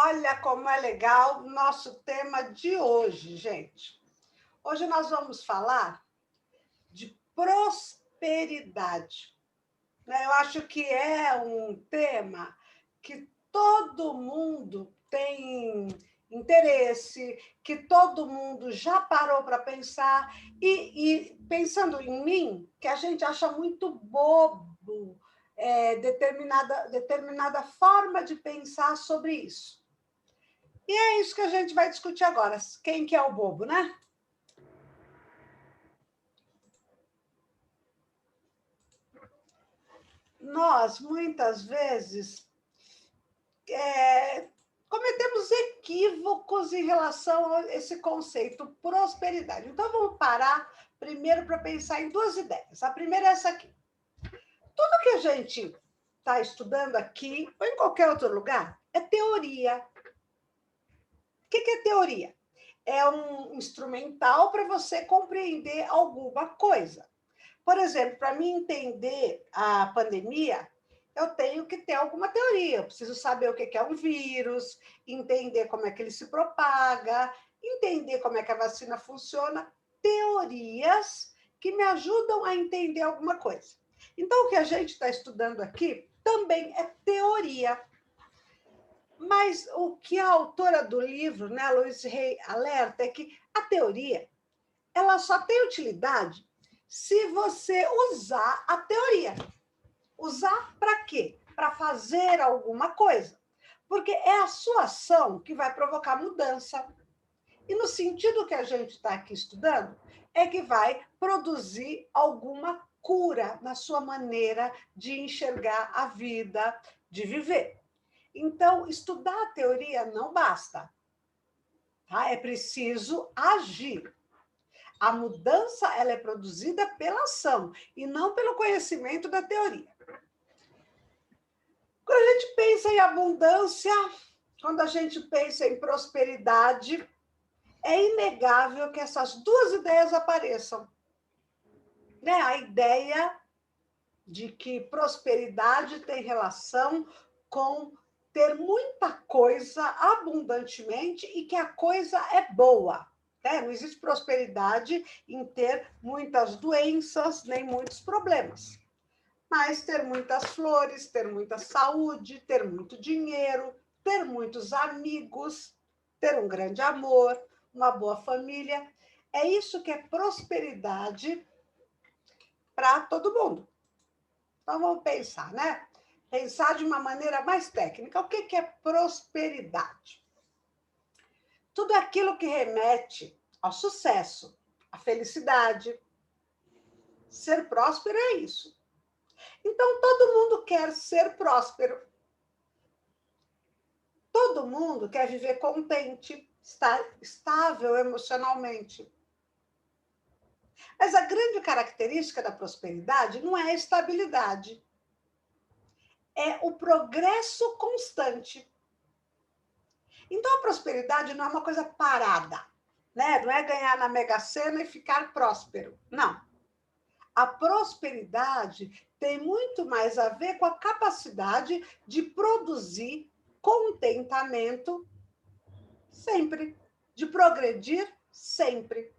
Olha como é legal o nosso tema de hoje, gente. Hoje nós vamos falar de prosperidade, né? Eu acho que é um tema que todo mundo tem interesse, que todo mundo já parou para pensar, e pensando em mim, que a gente acha muito bobo determinada forma de pensar sobre isso. E é isso que a gente vai discutir agora. Quem que é o bobo, né? Nós, muitas vezes, cometemos equívocos em relação a esse conceito, prosperidade. Então, vamos parar primeiro para pensar em duas ideias. A primeira é essa aqui. Tudo que a gente está estudando aqui, ou em qualquer outro lugar, é teoria. O que é teoria? É um instrumental para você compreender alguma coisa. Por exemplo, para mim entender a pandemia, eu tenho que ter alguma teoria. Eu preciso saber o que é um vírus, entender como é que ele se propaga, entender como é que a vacina funciona. Teorias que me ajudam a entender alguma coisa. Então, o que a gente está estudando aqui também é teoria. Mas o que a autora do livro, né, Louise Hay, alerta é que a teoria ela só tem utilidade se você usar a teoria. Usar para quê? Para fazer alguma coisa. Porque é a sua ação que vai provocar mudança. E no sentido que a gente está aqui estudando, é que vai produzir alguma cura na sua maneira de enxergar a vida, de viver. Então, estudar a teoria não basta. Tá? É preciso agir. A mudança ela é produzida pela ação e não pelo conhecimento da teoria. Quando a gente pensa em abundância, quando a gente pensa em prosperidade, é inegável que essas duas ideias apareçam. Né? A ideia de que prosperidade tem relação com ter muita coisa abundantemente e que a coisa é boa. Né? Não existe prosperidade em ter muitas doenças, nem muitos problemas. Mas ter muitas flores, ter muita saúde, ter muito dinheiro, ter muitos amigos, ter um grande amor, uma boa família. É isso que é prosperidade para todo mundo. Então vamos pensar, né? Pensar de uma maneira mais técnica. O que é prosperidade? Tudo aquilo que remete ao sucesso, à felicidade. Ser próspero é isso. Então, todo mundo quer ser próspero. Todo mundo quer viver contente, estar estável emocionalmente. Mas a grande característica da prosperidade não é a estabilidade, é o progresso constante. Então, a prosperidade não é uma coisa parada, né? Não é ganhar na Mega Sena e ficar próspero. Não. A prosperidade tem muito mais a ver com a capacidade de produzir contentamento sempre, de progredir sempre.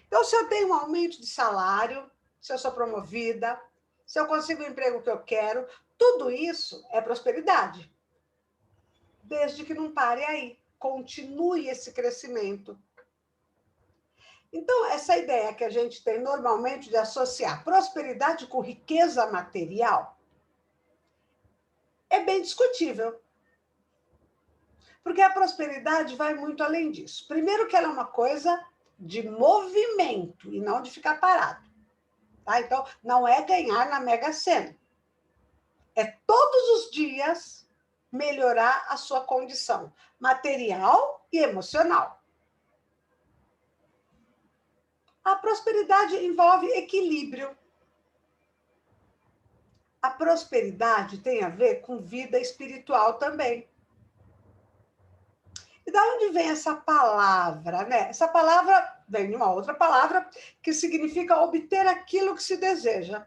Então, se eu tenho um aumento de salário, se eu sou promovida, se eu consigo o emprego que eu quero, tudo isso é prosperidade. Desde que não pare aí, continue esse crescimento. Então, essa ideia que a gente tem normalmente de associar prosperidade com riqueza material é bem discutível. Porque a prosperidade vai muito além disso. Primeiro que ela é uma coisa de movimento e não de ficar parado. Tá? Então, não é ganhar na Mega Sena. É todos os dias melhorar a sua condição material e emocional. A prosperidade envolve equilíbrio. A prosperidade tem a ver com vida espiritual também. E da onde vem essa palavra, né? Essa palavra vem de uma outra palavra que significa obter aquilo que se deseja.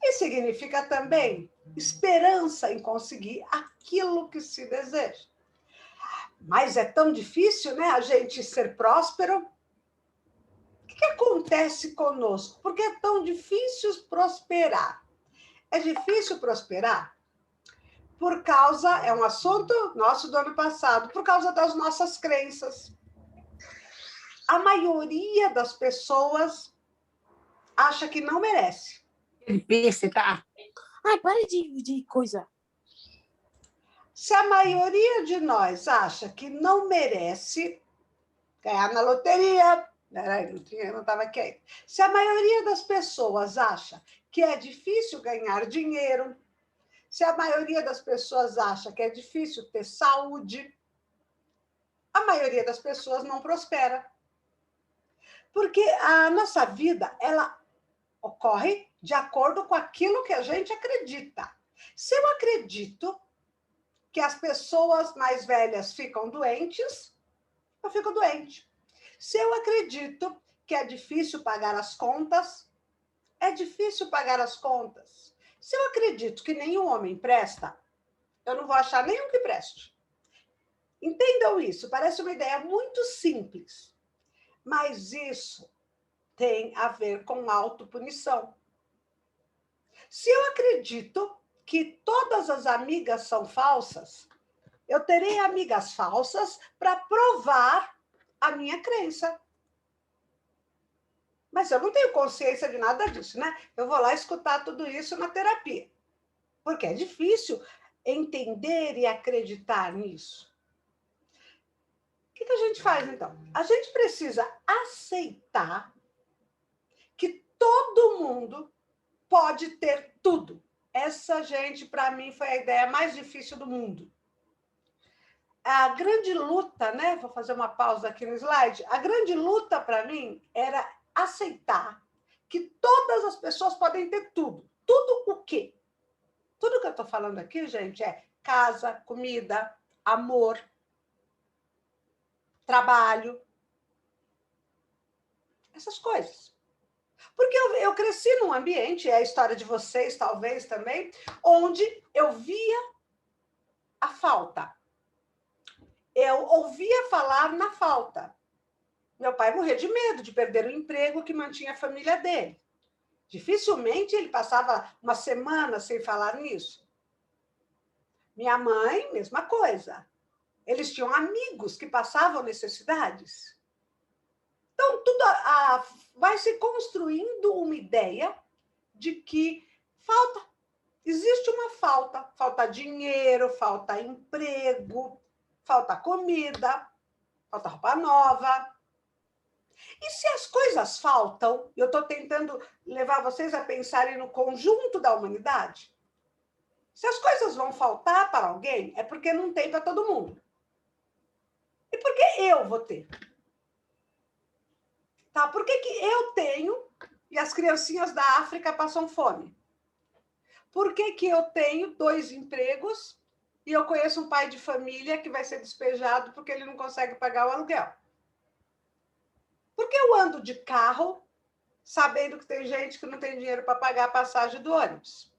E significa também esperança em conseguir aquilo que se deseja. Mas é tão difícil, né, a gente ser próspero. O que acontece conosco? Por que é tão difícil prosperar? É difícil prosperar por causa, é um assunto nosso do ano passado, por causa das nossas crenças. A maioria das pessoas acha que não merece. Besta, tá? Ai, para de coisa. Se a maioria de nós acha que não merece ganhar na loteria, não estava aqui ainda. Se a maioria das pessoas acha que é difícil ganhar dinheiro, se a maioria das pessoas acha que é difícil ter saúde, a maioria das pessoas não prospera. Porque a nossa vida, ela ocorre de acordo com aquilo que a gente acredita. Se eu acredito que as pessoas mais velhas ficam doentes, eu fico doente. Se eu acredito que é difícil pagar as contas, é difícil pagar as contas. Se eu acredito que nenhum homem presta, eu não vou achar nenhum que preste. Entendam isso, parece uma ideia muito simples, mas isso tem a ver com autopunição. Se eu acredito que todas as amigas são falsas, eu terei amigas falsas para provar a minha crença. Mas eu não tenho consciência de nada disso, né? Eu vou lá escutar tudo isso na terapia. Porque é difícil entender e acreditar nisso. O que a gente faz, então? A gente precisa aceitar que todo mundo pode ter tudo. Essa, gente, para mim, foi a ideia mais difícil do mundo. A grande luta, né? Vou fazer uma pausa aqui no slide. A grande luta, para mim, era aceitar que todas as pessoas podem ter tudo. Tudo o quê? Tudo que eu estou falando aqui, gente, é casa, comida, amor, trabalho, essas coisas. Porque eu cresci num ambiente, é a história de vocês talvez também, onde eu via a falta. Eu ouvia falar na falta. Meu pai morria de medo de perder o emprego que mantinha a família dele. Dificilmente ele passava uma semana sem falar nisso. Minha mãe, mesma coisa. Eles tinham amigos que passavam necessidades. Então, tudo vai se construindo uma ideia de que existe uma falta. Falta dinheiro, falta emprego, falta comida, falta roupa nova. E se as coisas faltam, eu estou tentando levar vocês a pensarem no conjunto da humanidade. Se as coisas vão faltar para alguém, é porque não tem para todo mundo. E por que eu vou ter? Tá? Por que eu tenho e as criancinhas da África passam fome? Por que eu tenho 2 empregos e eu conheço um pai de família que vai ser despejado porque ele não consegue pagar o aluguel? Por que eu ando de carro sabendo que tem gente que não tem dinheiro para pagar a passagem do ônibus?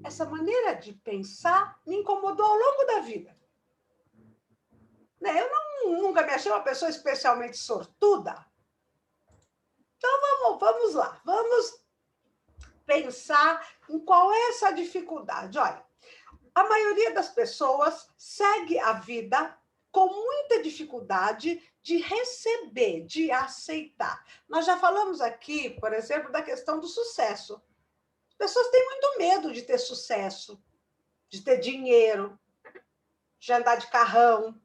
Essa maneira de pensar me incomodou ao longo da vida. Eu nunca me achei uma pessoa especialmente sortuda. Então, vamos lá. Vamos pensar em qual é essa dificuldade. Olha, a maioria das pessoas segue a vida com muita dificuldade de receber, de aceitar. Nós já falamos aqui, por exemplo, da questão do sucesso. As pessoas têm muito medo de ter sucesso, de ter dinheiro, de andar de carrão,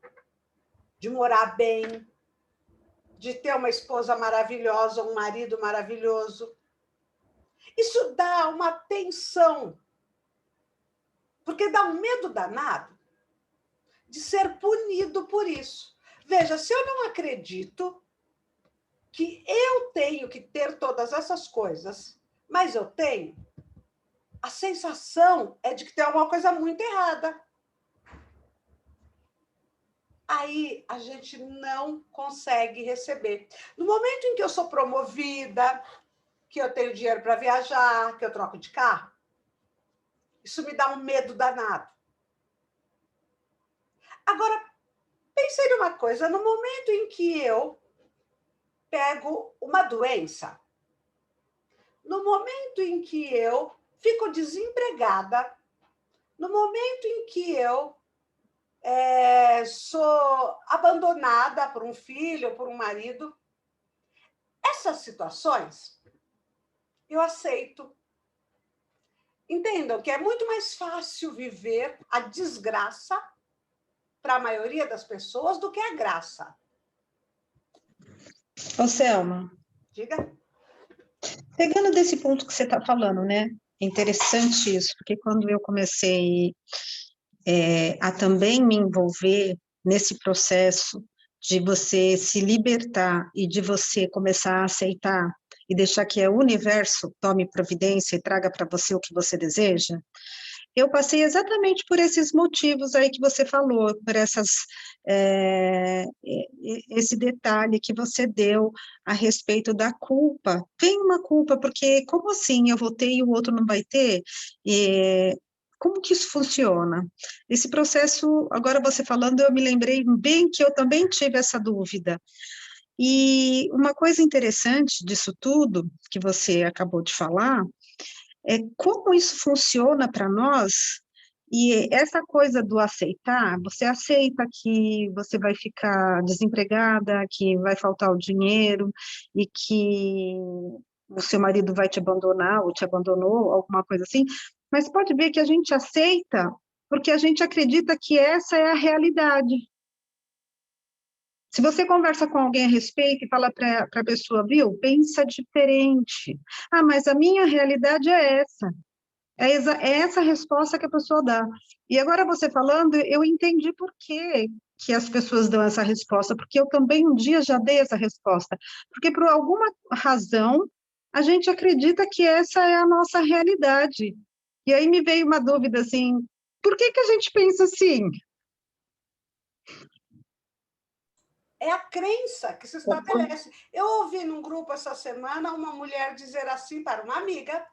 de morar bem, de ter uma esposa maravilhosa, um marido maravilhoso. Isso dá uma tensão, porque dá um medo danado de ser punido por isso. Veja, se eu não acredito que eu tenho que ter todas essas coisas, mas eu tenho, a sensação é de que tem alguma coisa muito errada. Aí a gente não consegue receber. No momento em que eu sou promovida, que eu tenho dinheiro para viajar, que eu troco de carro, isso me dá um medo danado. Agora, pensei numa coisa, no momento em que eu pego uma doença, no momento em que eu fico desempregada, no momento em que eu sou abandonada por um filho, por um marido, essas situações eu aceito. Entendam que é muito mais fácil viver a desgraça para a maioria das pessoas do que a graça. Ô, Selma, Diga. pegando desse ponto que você está falando, né? É interessante isso, porque quando eu comecei a também me envolver nesse processo de você se libertar e de você começar a aceitar e deixar que o universo tome providência e traga para você o que você deseja, eu passei exatamente por esses motivos aí que você falou, por esse detalhe que você deu a respeito da culpa. Tem uma culpa, porque como assim eu vou ter e o outro não vai ter? Como que isso funciona? Esse processo, agora você falando, eu me lembrei bem que eu também tive essa dúvida. E uma coisa interessante disso tudo, que você acabou de falar, é como isso funciona para nós, e essa coisa do aceitar, você aceita que você vai ficar desempregada, que vai faltar o dinheiro, e que o seu marido vai te abandonar, ou te abandonou, alguma coisa assim, mas pode ver que a gente aceita porque a gente acredita que essa é a realidade. Se você conversa com alguém a respeito e fala para a pessoa, viu, pensa diferente. Ah, mas a minha realidade é essa. É essa a resposta que a pessoa dá. E agora você falando, eu entendi por que as pessoas dão essa resposta, porque eu também um dia já dei essa resposta. Porque por alguma razão a gente acredita que essa é a nossa realidade. E aí me veio uma dúvida assim, por que a gente pensa assim? É a crença que se estabelece. Eu ouvi num grupo essa semana uma mulher dizer assim para uma amiga,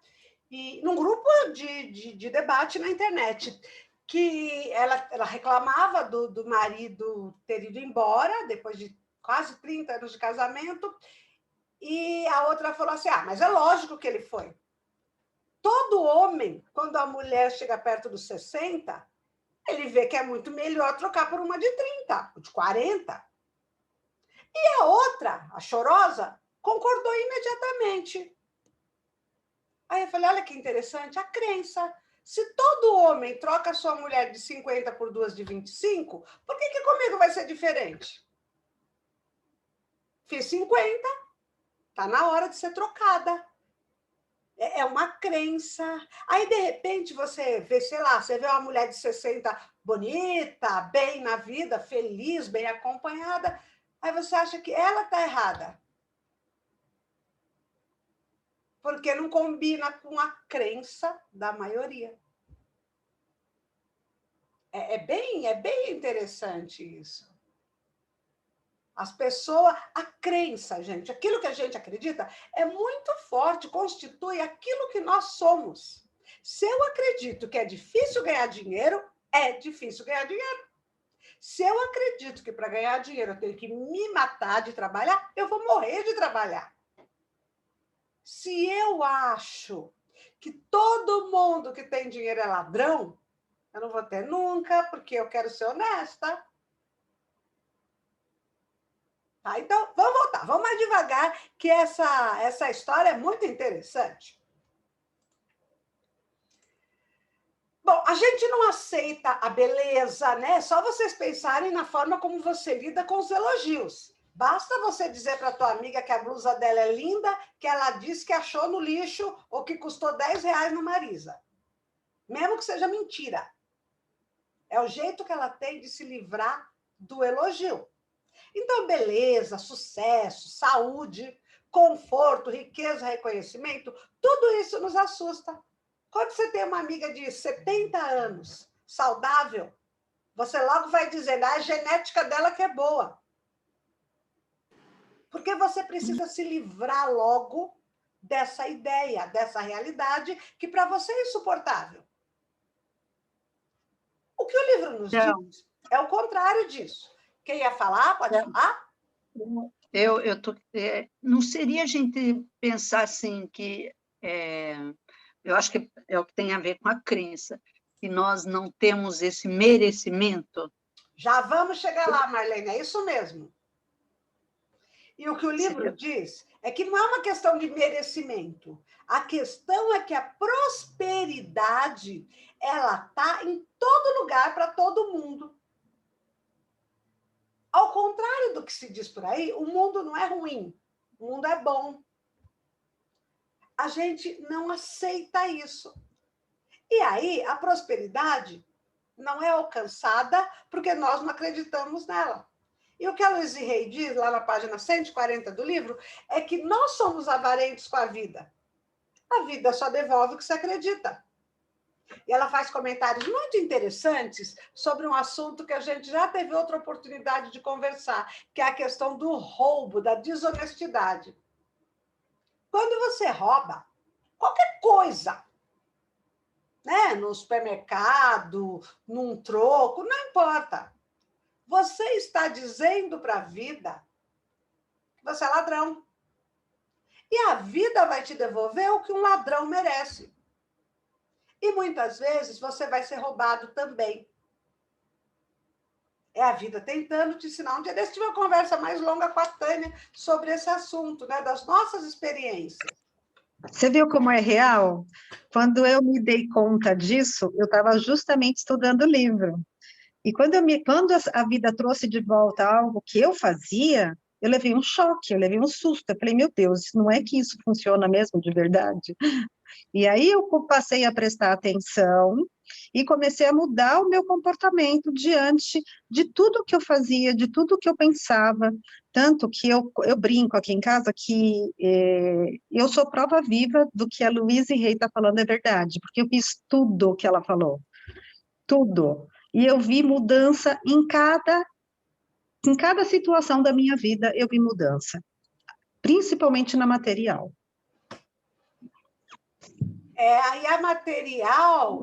e num grupo de debate na internet, que ela reclamava do marido ter ido embora, depois de quase 30 anos de casamento, e a outra falou assim, mas é lógico que ele foi. Todo homem, quando a mulher chega perto dos 60, ele vê que é muito melhor trocar por uma de 30, de 40. E a outra, a chorosa, concordou imediatamente. Aí eu falei, olha que interessante, a crença. Se todo homem troca sua mulher de 50 por duas de 25, por que comigo vai ser diferente? Fiz 50, tá na hora de ser trocada. É uma crença. Aí, de repente, você vê, sei lá, você vê uma mulher de 60 bonita, bem na vida, feliz, bem acompanhada, aí você acha que ela está errada. Porque não combina com a crença da maioria. É bem interessante isso. As pessoas, a crença, gente, aquilo que a gente acredita é muito forte, constitui aquilo que nós somos. Se eu acredito que é difícil ganhar dinheiro, é difícil ganhar dinheiro. Se eu acredito que para ganhar dinheiro eu tenho que me matar de trabalhar, eu vou morrer de trabalhar. Se eu acho que todo mundo que tem dinheiro é ladrão, eu não vou ter nunca, porque eu quero ser honesta. Tá, então, vamos voltar, vamos mais devagar, que essa história é muito interessante. Bom, a gente não aceita a beleza, né? Só vocês pensarem na forma como você lida com os elogios. Basta você dizer para tua amiga que a blusa dela é linda, que ela disse que achou no lixo ou que custou R$10 no Marisa. Mesmo que seja mentira. É o jeito que ela tem de se livrar do elogio. Então, beleza, sucesso, saúde, conforto, riqueza, reconhecimento, tudo isso nos assusta. Quando você tem uma amiga de 70 anos, saudável, você logo vai dizer, a genética dela que é boa. Porque você precisa se livrar logo dessa ideia, dessa realidade, que para você é insuportável. O que o livro nos diz É o contrário disso. Quem ia falar, pode falar? Não seria a gente pensar assim que eu acho que é o que tem a ver com a crença, que nós não temos esse merecimento. Já vamos chegar lá, Marlene, é isso mesmo. E o que o livro diz é que não é uma questão de merecimento. A questão é que a prosperidade, ela está em todo lugar para todo mundo. Ao contrário do que se diz por aí, o mundo não é ruim, o mundo é bom. A gente não aceita isso. E aí, a prosperidade não é alcançada porque nós não acreditamos nela. E o que a Louise Hay diz, lá na página 140 do livro, é que nós somos avarentos com a vida. A vida só devolve o que você acredita. E ela faz comentários muito interessantes sobre um assunto que a gente já teve outra oportunidade de conversar, que é a questão do roubo, da desonestidade. Quando você rouba qualquer coisa, né, no supermercado, num troco, não importa. Você está dizendo para a vida que você é ladrão. E a vida vai te devolver o que um ladrão merece. E muitas vezes você vai ser roubado também. É a vida tentando te ensinar. Um dia desse tive uma conversa mais longa com a Tânia sobre esse assunto, né, das nossas experiências. Você viu como é real? Quando eu me dei conta disso, eu estava justamente estudando o livro. E quando a vida trouxe de volta algo que eu fazia, eu levei um choque, eu levei um susto. Eu falei, meu Deus, não é que isso funciona mesmo de verdade? E aí eu passei a prestar atenção e comecei a mudar o meu comportamento diante de tudo que eu fazia, de tudo que eu pensava. Tanto que eu brinco aqui em casa que eu sou prova viva do que a Louise Hay está falando é verdade, porque eu fiz tudo o que ela falou. Tudo. E eu vi mudança em cada situação da minha vida, eu vi mudança. Principalmente na material. Aí a material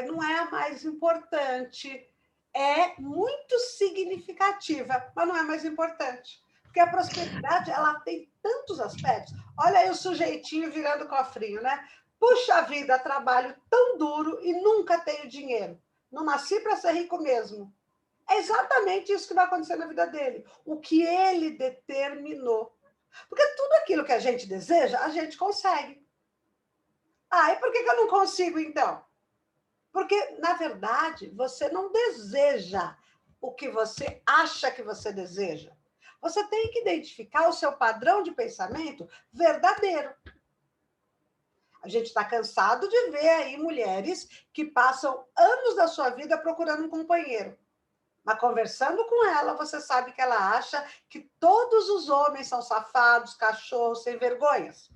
não é a mais importante, é muito significativa, mas não é mais importante. Porque a prosperidade, ela tem tantos aspectos. Olha aí o sujeitinho virando cofrinho, né? Puxa vida, trabalho tão duro e nunca tenho dinheiro. Não nasci para ser rico mesmo. É exatamente isso que vai acontecer na vida dele. O que ele determinou. Porque tudo aquilo que a gente deseja, a gente consegue. Ah, e por que eu não consigo, então? Porque, na verdade, você não deseja o que você acha que você deseja. Você tem que identificar o seu padrão de pensamento verdadeiro. A gente está cansado de ver aí mulheres que passam anos da sua vida procurando um companheiro. Mas conversando com ela, você sabe que ela acha que todos os homens são safados, cachorros, sem vergonhas.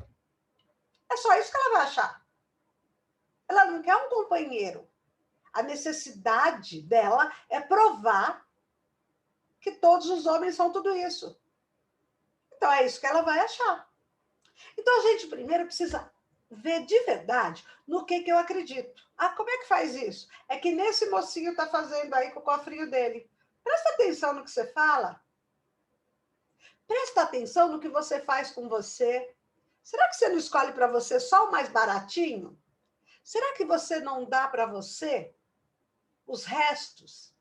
É só isso que ela vai achar. Ela não quer um companheiro. A necessidade dela é provar que todos os homens são tudo isso. Então, é isso que ela vai achar. Então, a gente primeiro precisa ver de verdade no que eu acredito. Ah, como é que faz isso? É que nesse mocinho está fazendo aí com o cofrinho dele. Presta atenção no que você fala. Presta atenção no que você faz com você. Será que você não escolhe para você só o mais baratinho? Será que você não dá para você os restos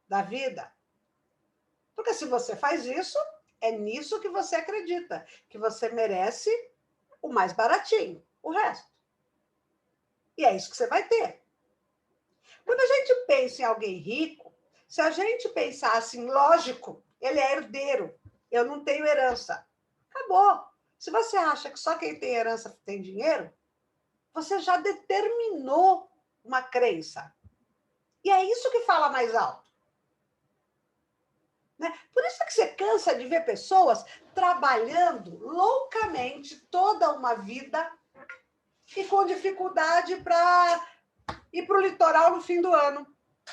da vida? Porque se você faz isso, é nisso que você acredita, que você merece o mais baratinho, o resto. E é isso que você vai ter. Quando a gente pensa em alguém rico, se a gente pensar assim, lógico, ele é herdeiro, eu não tenho herança. Acabou. Se você acha que só quem tem herança tem dinheiro, você já determinou uma crença. E é isso que fala mais alto. Né? Por isso que você cansa de ver pessoas trabalhando loucamente toda uma vida e com dificuldade para ir para o litoral no fim do ano.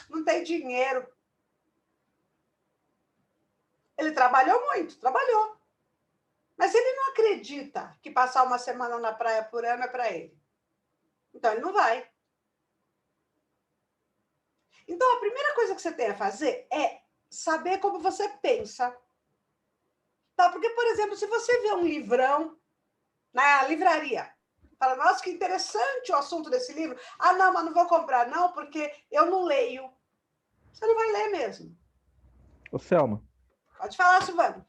Não tem dinheiro. Ele trabalhou muito, trabalhou. Mas ele não acredita que passar uma semana na praia por ano é para ele. Então ele não vai. Então, a primeira coisa que você tem a fazer é saber como você pensa. Tá? Porque, por exemplo, se você vê um livrão na livraria, fala, nossa, que interessante o assunto desse livro. Ah, não, mas não vou comprar, não, porque eu não leio. Você não vai ler mesmo. Ô, Selma, Pode falar, Silvano.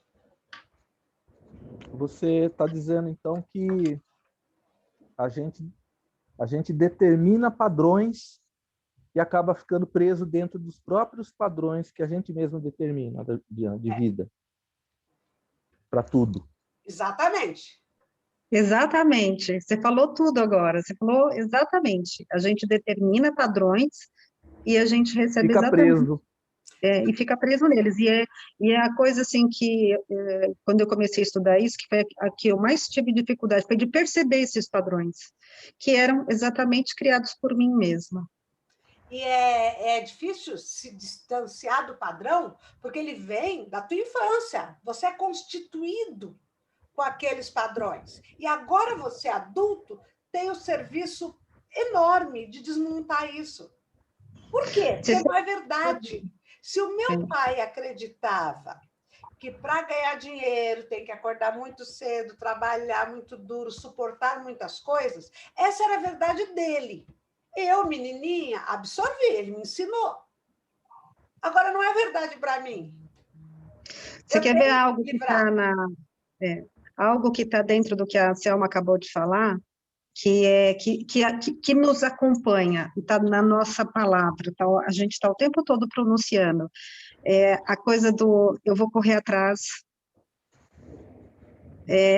você está dizendo, então, que a gente determina padrões e acaba ficando preso dentro dos próprios padrões que a gente mesmo determina de vida, para tudo. Exatamente. Exatamente. Você falou tudo agora. Você falou exatamente. A gente determina padrões e a gente recebe Fica exatamente. preso. E fica preso neles. E é a coisa assim que, quando eu comecei a estudar isso, que foi a que eu mais tive dificuldade, foi de perceber esses padrões, que eram exatamente criados por mim mesma. E é difícil se distanciar do padrão, porque ele vem da tua infância. Você é constituído com aqueles padrões. E agora você, adulto, tem o serviço enorme de desmontar isso. Por quê? Porque não é verdade. Se o meu pai acreditava que para ganhar dinheiro tem que acordar muito cedo, trabalhar muito duro, suportar muitas coisas, essa era a verdade dele. Eu, menininha, absorvi, ele me ensinou. Agora, não é verdade para mim. Você quer ver algo que está algo que está dentro do que a Selma acabou de falar, que nos acompanha, está na nossa palavra, tá, a gente está o tempo todo pronunciando, a coisa do eu vou correr atrás,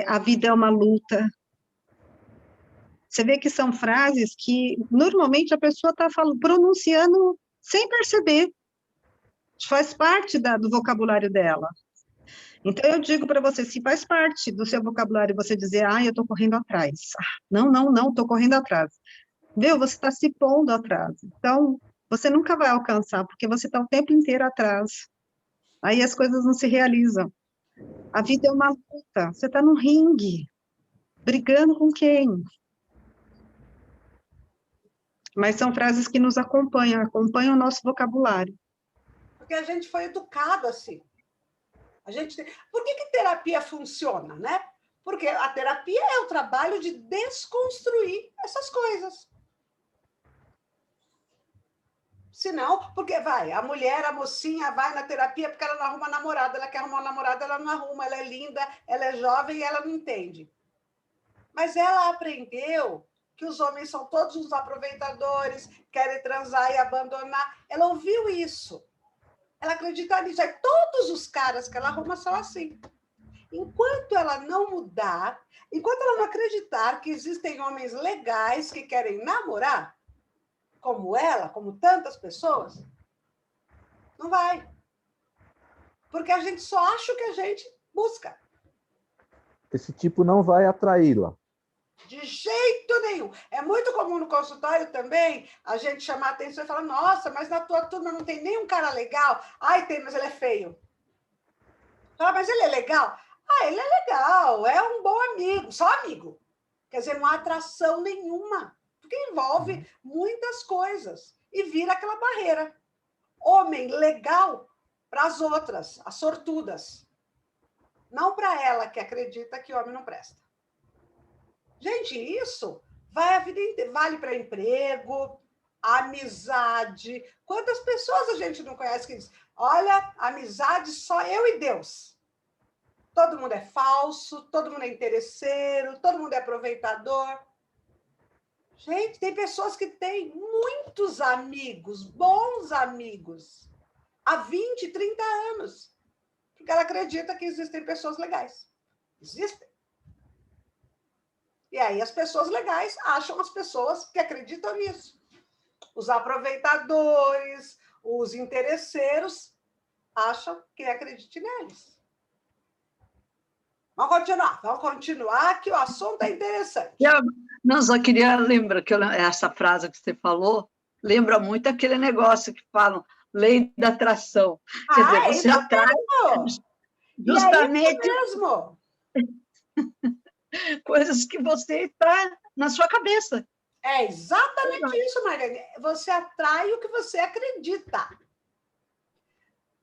a vida é uma luta. Você vê que são frases que, normalmente, a pessoa está pronunciando sem perceber, faz parte do vocabulário dela. Então, eu digo para você, se faz parte do seu vocabulário você dizer, eu estou correndo atrás. Não, estou correndo atrás. Viu? Você está se pondo atrás. Então, você nunca vai alcançar, porque você está o tempo inteiro atrás. Aí as coisas não se realizam. A vida é uma luta. Você está no ringue. Brigando com quem? Mas são frases que nos acompanham o nosso vocabulário. Porque a gente foi educado assim. Por que terapia funciona, né? Porque a terapia é o trabalho de desconstruir essas coisas. Senão, porque a mulher, a mocinha vai na terapia porque ela não arruma namorado, ela quer arrumar um namorado, ela não arruma, ela é linda, ela é jovem e ela não entende. Mas ela aprendeu que os homens são todos uns aproveitadores, querem transar e abandonar. Ela ouviu isso. Ela acredita nisso. Aí todos os caras que ela arruma são assim. Enquanto ela não mudar, enquanto ela não acreditar que existem homens legais que querem namorar, como ela, como tantas pessoas, não vai. Porque a gente só acha o que a gente busca. Esse tipo não vai atraí-la. De jeito nenhum. É muito comum no consultório também a gente chamar a atenção e falar, nossa, mas na tua turma não tem nenhum cara legal. Ai, tem, mas ele é feio. Fala, mas ele é legal? Ele é legal, é um bom amigo, só amigo. Quer dizer, não há atração nenhuma, porque envolve muitas coisas e vira aquela barreira. Homem legal para as outras, as sortudas. Não para ela que acredita que homem não presta. Gente, isso vai a vida inteira, vale para emprego, amizade. Quantas pessoas a gente não conhece que diz, olha, amizade só eu e Deus. Todo mundo é falso, todo mundo é interesseiro, todo mundo é aproveitador. Gente, tem pessoas que têm muitos amigos, bons amigos, há 20, 30 anos, porque ela acredita que existem pessoas legais. Existem. E aí as pessoas legais acham as pessoas que acreditam nisso. Os aproveitadores, os interesseiros, acham que acredite neles. Vamos continuar, que o assunto é interessante. Não, só queria lembrar que essa frase que você falou lembra muito aquele negócio que falam, lei da atração. Quer dizer, você atrai justamente mesmo. Coisas que você está na sua cabeça. É exatamente isso, Marlene. Você atrai o que você acredita.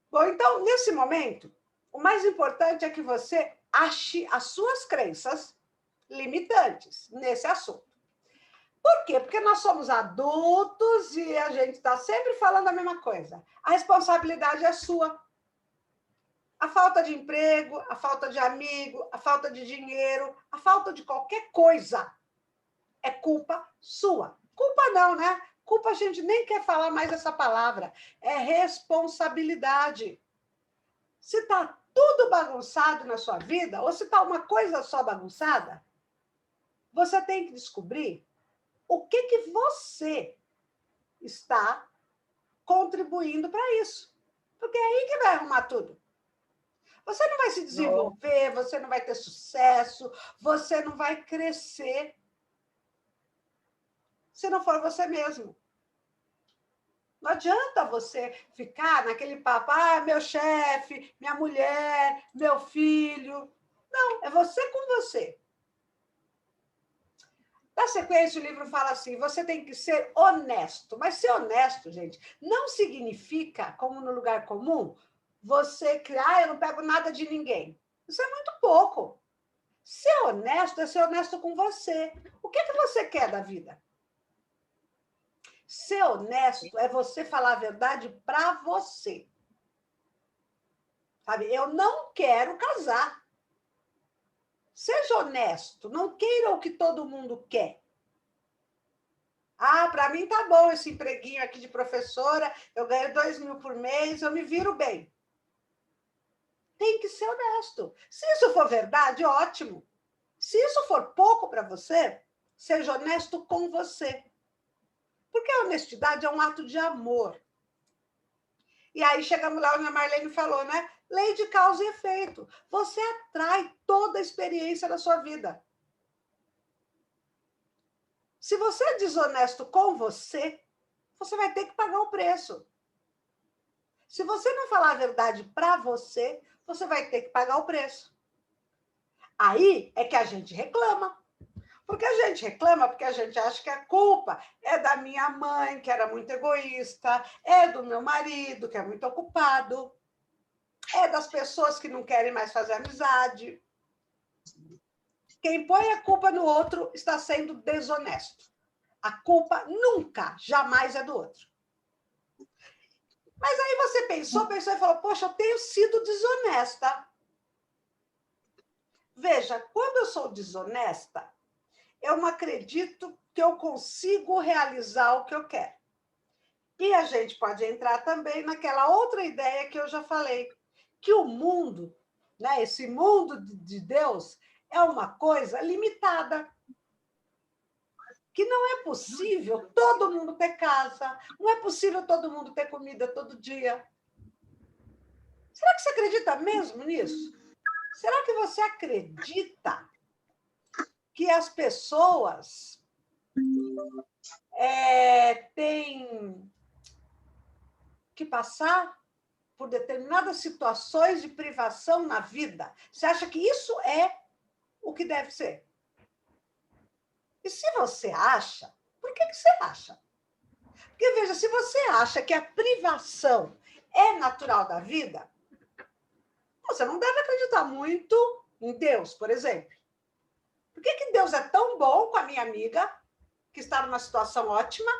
Bom, então, nesse momento, o mais importante é que você ache as suas crenças limitantes nesse assunto. Por quê? Porque nós somos adultos e a gente está sempre falando a mesma coisa. A responsabilidade é sua. A falta de emprego, a falta de amigo, a falta de dinheiro, a falta de qualquer coisa é culpa sua. Culpa não, né? Culpa a gente nem quer falar mais essa palavra. É responsabilidade. Se está tudo bagunçado na sua vida, ou se está uma coisa só bagunçada, você tem que descobrir o que você está contribuindo para isso. Porque é aí que vai arrumar tudo. Você não vai se desenvolver, você não vai ter sucesso, você não vai crescer se não for você mesmo. Não adianta você ficar naquele papo, meu chefe, minha mulher, meu filho. Não, é você com você. Na sequência, o livro fala assim, você tem que ser honesto. Mas ser honesto, gente, não significa, como no lugar comum, você criar, eu não pego nada de ninguém. Isso é muito pouco. Ser honesto é ser honesto com você. O que você quer da vida? Ser honesto é você falar a verdade para você. Sabe? Eu não quero casar. Seja honesto, não queira o que todo mundo quer. Para mim tá bom esse empreguinho aqui de professora, eu ganho 2.000 por mês, eu me viro bem. Tem que ser honesto. Se isso for verdade, ótimo. Se isso for pouco para você, seja honesto com você. Porque a honestidade é um ato de amor. E aí chegamos lá onde a Marlene falou, né? Lei de causa e efeito. Você atrai toda a experiência da sua vida. Se você é desonesto com você, você vai ter que pagar o preço. Se você não falar a verdade para você, você vai ter que pagar o preço. Aí é que a gente reclama. Porque a gente reclama porque a gente acha que a culpa é da minha mãe, que era muito egoísta, é do meu marido, que é muito ocupado, é das pessoas que não querem mais fazer amizade. Quem põe a culpa no outro está sendo desonesto. A culpa nunca, jamais é do outro. Mas aí você pensou e falou, poxa, eu tenho sido desonesta. Veja, quando eu sou desonesta, eu não acredito que eu consigo realizar o que eu quero. E a gente pode entrar também naquela outra ideia que eu já falei, que o mundo, né, esse mundo de Deus, é uma coisa limitada. Que não é possível todo mundo ter casa, não é possível todo mundo ter comida todo dia. Será que você acredita mesmo nisso? Será que você acredita que as pessoas têm que passar por determinadas situações de privação na vida? Você acha que isso é o que deve ser? E se você acha, por que você acha? Porque, veja, se você acha que a privação é natural da vida, você não deve acreditar muito em Deus, por exemplo. Por que Deus é tão bom com a minha amiga, que está numa situação ótima,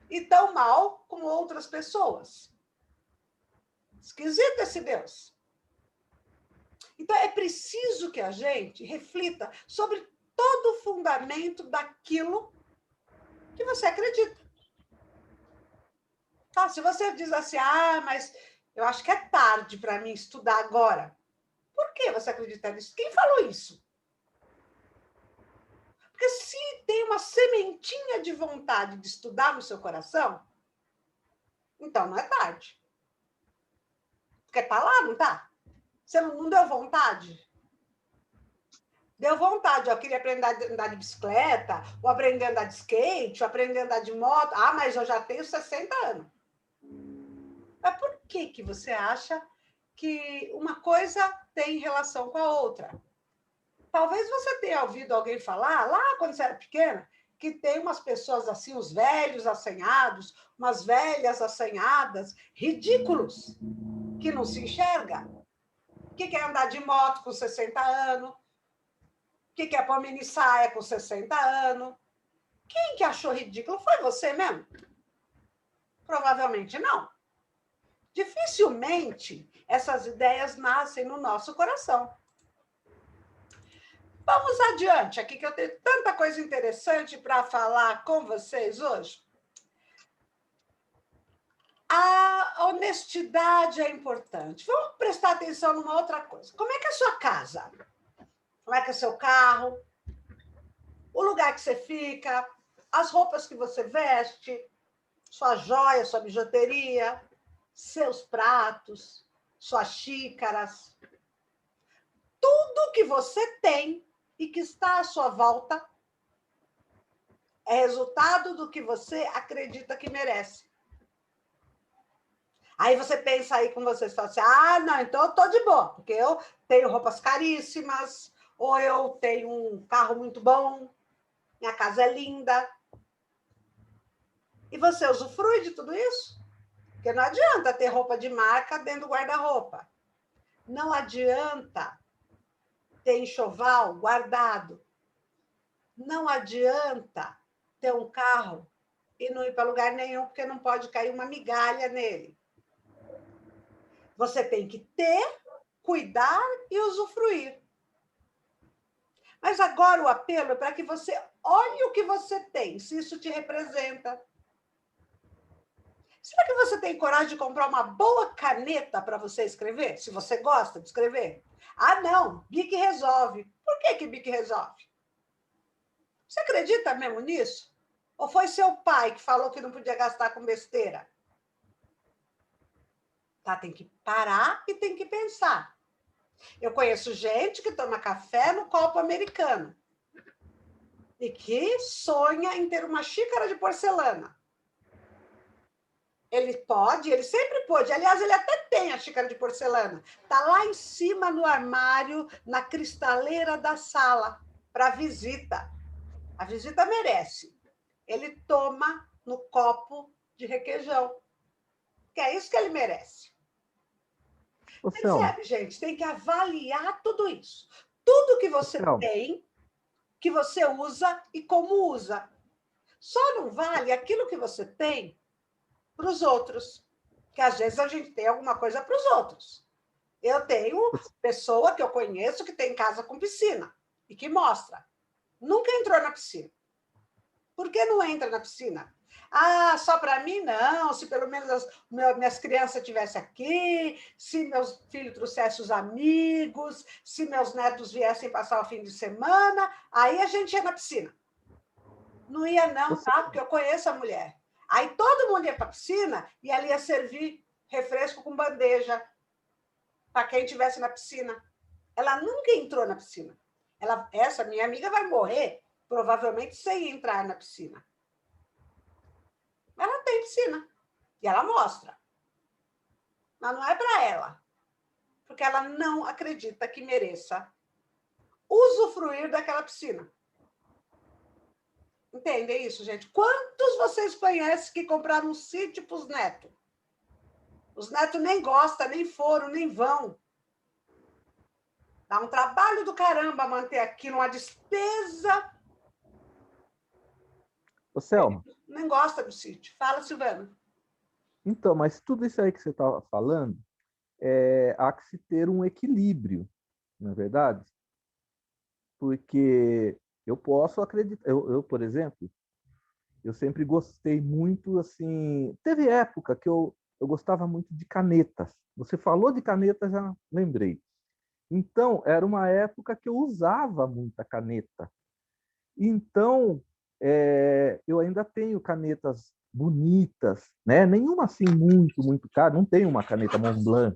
e tão mal com outras pessoas? Esquisito esse Deus. Então, é preciso que a gente reflita sobre todo o fundamento daquilo que você acredita. Tá? Se você diz assim, mas eu acho que é tarde para mim estudar agora. Por que você acredita nisso? Quem falou isso? Porque se tem uma sementinha de vontade de estudar no seu coração, então não é tarde. Porque está lá, não está? Você não deu vontade? Deu vontade. Eu queria aprender a andar de bicicleta, ou aprender a andar de skate, ou aprender a andar de moto. Mas eu já tenho 60 anos. Mas por que você acha que uma coisa tem relação com a outra? Talvez você tenha ouvido alguém falar, lá quando você era pequena, que tem umas pessoas assim, os velhos assanhados, umas velhas assanhadas, ridículos, que não se enxerga. Que quer andar de moto com 60 anos, que quer pôr mini saia com 60 anos. Quem que achou ridículo? Foi você mesmo? Provavelmente não. Dificilmente essas ideias nascem no nosso coração. Vamos adiante aqui, que eu tenho tanta coisa interessante para falar com vocês hoje. A honestidade é importante. Vamos prestar atenção numa outra coisa. Como é que é a sua casa? Como é que é seu carro? O lugar que você fica? As roupas que você veste? Sua joia, sua bijuteria? Seus pratos? Suas xícaras? Tudo que você tem e que está à sua volta é resultado do que você acredita que merece. Aí você pensa aí com você, você fala assim, não, então eu estou de boa, porque eu tenho roupas caríssimas, ou eu tenho um carro muito bom, minha casa é linda. E você usufrui de tudo isso? Porque não adianta ter roupa de marca dentro do guarda-roupa. Não adianta ter enxoval guardado. Não adianta ter um carro e não ir para lugar nenhum, porque não pode cair uma migalha nele. Você tem que ter, cuidar e usufruir. Mas agora o apelo é para que você olhe o que você tem, se isso te representa. Será que você tem coragem de comprar uma boa caneta para você escrever? Se você gosta de escrever? Não, Bic resolve. Por que Bic resolve? Você acredita mesmo nisso? Ou foi seu pai que falou que não podia gastar com besteira? Tá, tem que parar e tem que pensar. Eu conheço gente que toma café no copo americano e que sonha em ter uma xícara de porcelana. Ele pode, ele sempre pôde. Aliás, ele até tem a xícara de porcelana. Está lá em cima no armário, na cristaleira da sala, para visita. A visita merece. Ele toma no copo de requeijão, que é isso que ele merece. Percebe, gente? Tem que avaliar tudo isso. Tudo que você tem, que você usa e como usa. Só não vale aquilo que você tem para os outros. Porque às vezes a gente tem alguma coisa para os outros. Eu tenho pessoa que eu conheço que tem casa com piscina e que mostra. Nunca entrou na piscina. Por que não entra na piscina? Só para mim não, se pelo menos minhas crianças estivessem aqui, se meus filhos trouxessem os amigos, se meus netos viessem passar o fim de semana, aí a gente ia na piscina. Não ia não, tá? Porque eu conheço a mulher. Aí todo mundo ia para a piscina e ela ia servir refresco com bandeja para quem estivesse na piscina. Ela nunca entrou na piscina. Essa minha amiga vai morrer, provavelmente, sem entrar na piscina. Ela tem piscina. E ela mostra. Mas não é para ela. Porque ela não acredita que mereça usufruir daquela piscina. Entendem isso, gente? Quantos vocês conhecem que compraram um sítio para os netos? Os netos nem gostam, nem foram, nem vão. Dá um trabalho do caramba manter aquilo, uma despesa. Ô, Selma. Nem gosta do sítio. Fala, Silvana. Então, mas tudo isso aí que você estava falando, há que se ter um equilíbrio, não é verdade? Porque eu posso acreditar. Eu, por exemplo, eu sempre gostei muito, assim... Teve época que eu gostava muito de canetas. Você falou de caneta, já lembrei. Então, era uma época que eu usava muita caneta. Então, eu ainda tenho canetas bonitas, né? Nenhuma assim muito cara. Não tenho uma caneta Montblanc,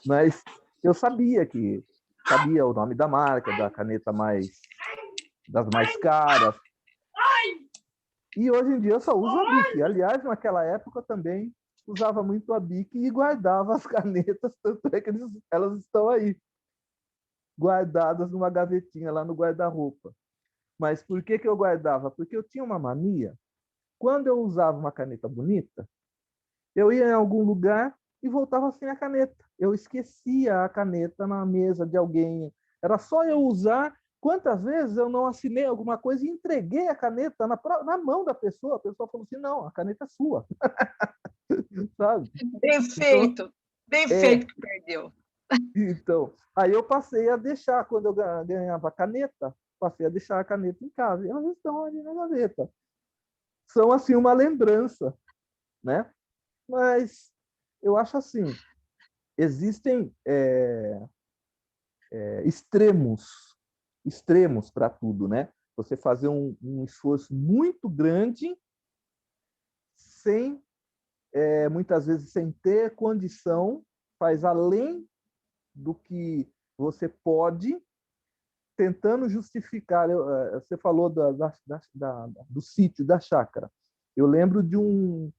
mas eu sabia o nome da marca, da caneta das mais caras. E hoje em dia eu só uso a Bic. Aliás, naquela época eu também usava muito a Bic e guardava as canetas, tanto é que elas estão aí, guardadas numa gavetinha lá no guarda-roupa. Mas por que eu guardava? Porque eu tinha uma mania. Quando eu usava uma caneta bonita, eu ia em algum lugar e voltava sem a caneta. Eu esquecia a caneta na mesa de alguém. Era só eu usar. Quantas vezes eu não assinei alguma coisa e entreguei a caneta na mão da pessoa? A pessoa falou assim, não, a caneta é sua. Sabe? Bem Então, feito, bem feito que perdeu. então, aí eu passei a deixar, quando eu ganhava a caneta, passei a deixar a caneta em casa. E elas estão ali na gaveta. São, assim, uma lembrança, né? Mas eu acho assim, existem extremos para tudo, né? Você fazer um esforço muito grande sem, muitas vezes, sem ter condição, faz além do que você pode, tentando justificar. Você falou do sítio, da chácara. Eu lembro de um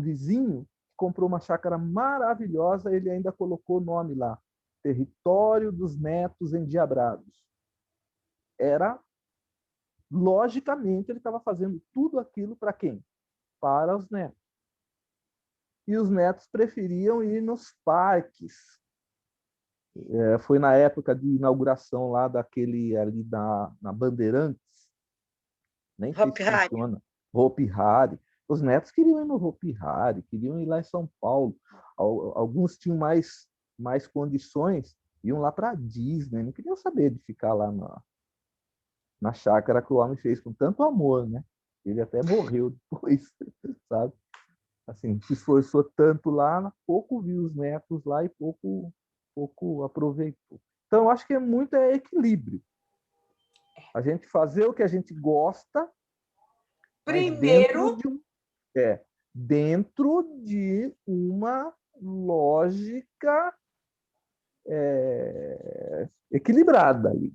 vizinho que comprou uma chácara maravilhosa, ele ainda colocou o nome lá, Território dos Netos Endiabrados. Era, logicamente, ele estava fazendo tudo aquilo para quem? Para os netos. E os netos preferiam ir nos parques. Foi na época de inauguração lá daquele ali na Bandeirantes, nem sei Hop se Hari. funciona, Hopi Hari. Os netos queriam ir no Hopi Hari, queriam ir lá em São Paulo. Alguns tinham mais condições, iam lá para a Disney, não queriam saber de ficar lá na chácara que o homem fez com tanto amor, né? Ele até morreu depois, sabe? Assim, se esforçou tanto lá, pouco viu os netos lá e pouco aproveitou. Então, acho que muito equilíbrio. A gente fazer o que a gente gosta, mas Primeiro, dentro de uma lógica equilibrada ali.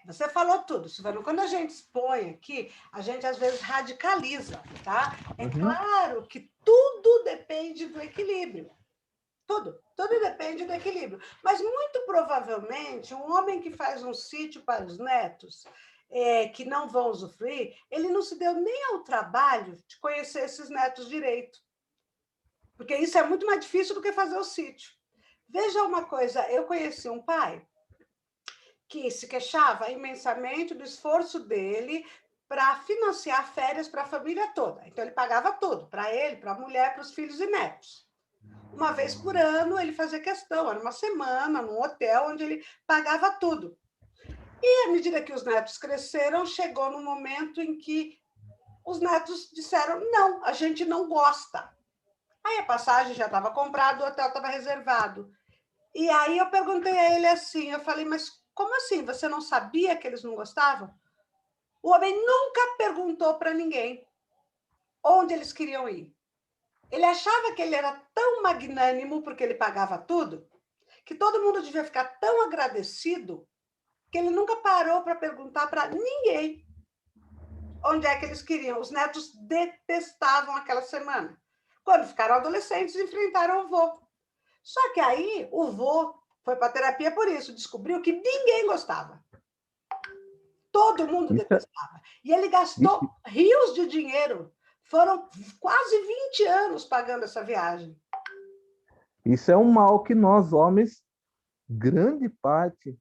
você falou tudo, Silvano. Quando a gente expõe aqui, a gente às vezes radicaliza, tá? É claro que tudo depende do equilíbrio. Tudo depende do equilíbrio. Mas, muito provavelmente, um homem que faz um sítio para os netos, que não vão usufruir, ele não se deu nem ao trabalho de conhecer esses netos direito. Porque isso é muito mais difícil do que fazer o sítio. Veja uma coisa, eu conheci um pai que se queixava imensamente do esforço dele para financiar férias para a família toda. Então, ele pagava tudo, para ele, para a mulher, para os filhos e netos. Uma vez por ano, ele fazia questão, era uma semana, num hotel, onde ele pagava tudo. E, à medida que os netos cresceram, chegou no momento em que os netos disseram, não, a gente não gosta. Aí a passagem já estava comprada, o hotel estava reservado. E aí eu perguntei a ele assim, eu falei, mas como assim? Você não sabia que eles não gostavam? O homem nunca perguntou para ninguém onde eles queriam ir. Ele achava que ele era tão magnânimo, porque ele pagava tudo, que todo mundo devia ficar tão agradecido, que ele nunca parou para perguntar para ninguém onde é que eles queriam. Os netos detestavam aquela semana. Quando ficaram adolescentes, enfrentaram o vô. Só que aí o vô foi para terapia por isso, descobriu que ninguém gostava. Todo mundo detestava. E ele gastou rios de dinheiro. Foram quase 20 anos pagando essa viagem. Isso é um mal que nós homens, grande parte,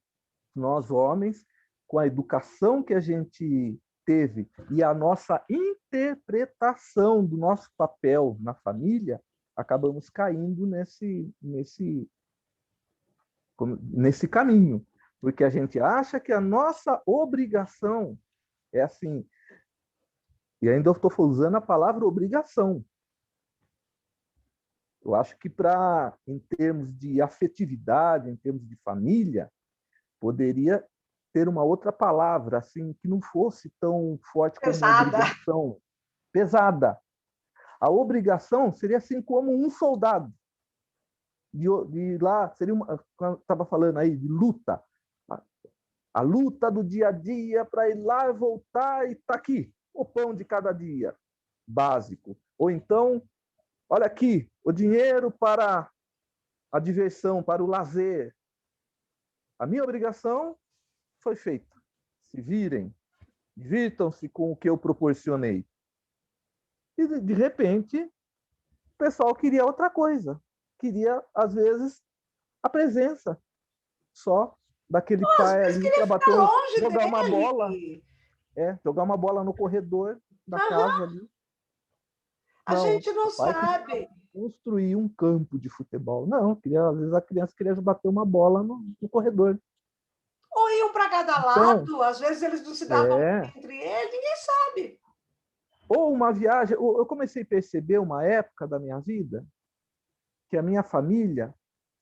nós homens, com a educação que a gente teve e a nossa interpretação do nosso papel na família, acabamos caindo nesse caminho. Porque a gente acha que a nossa obrigação é assim. E ainda estou usando a palavra obrigação. Eu acho que em termos de afetividade, em termos de família, poderia ter uma outra palavra, assim, que não fosse tão forte como obrigação. Pesada. A obrigação seria assim como um soldado. De lá, seria estava falando aí de luta. A luta do dia a dia para ir lá, voltar e estar aqui. O pão de cada dia, básico. Ou então, olha aqui, o dinheiro para a diversão, para o lazer. A minha obrigação foi feita. se virem, divirtam-se com o que eu proporcionei. E, de repente, o pessoal queria outra coisa. Queria, às vezes, a presença só daquele pai ali para bater, jogar uma bola. Jogar uma bola no corredor da casa ali. A gente não sabe. Construir um campo de futebol. Não, às vezes a criança queria bater uma bola no corredor. Ou iam para cada lado, às vezes eles não se davam entre eles, ninguém sabe. Ou uma viagem. Eu comecei a perceber uma época da minha vida que a minha família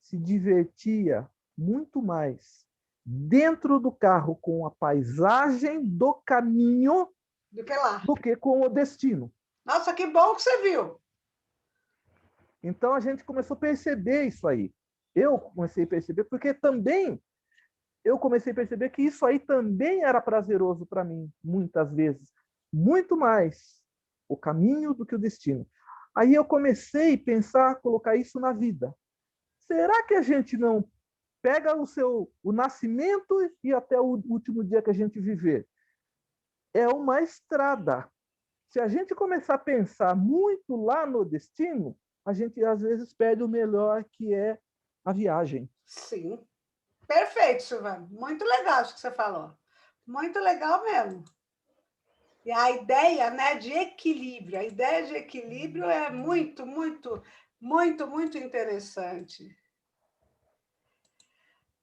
se divertia muito mais dentro do carro com a paisagem do caminho do que com o destino. Nossa, que bom que você viu. Então a gente começou a perceber isso aí. Eu comecei a perceber, porque também eu comecei a perceber que isso aí também era prazeroso para mim, muitas vezes. Muito mais o caminho do que o destino. Aí eu comecei a pensar, colocar isso na vida. Será que a gente não pega o nascimento e até o último dia que a gente viver? É uma estrada. Se a gente começar a pensar muito lá no destino, a gente às vezes perde o melhor, que é a viagem. Sim. Perfeito, Silvana. Muito legal isso que você falou. Muito legal mesmo. E a ideia, né, de equilíbrio, a ideia de equilíbrio é muito, muito, muito, muito interessante.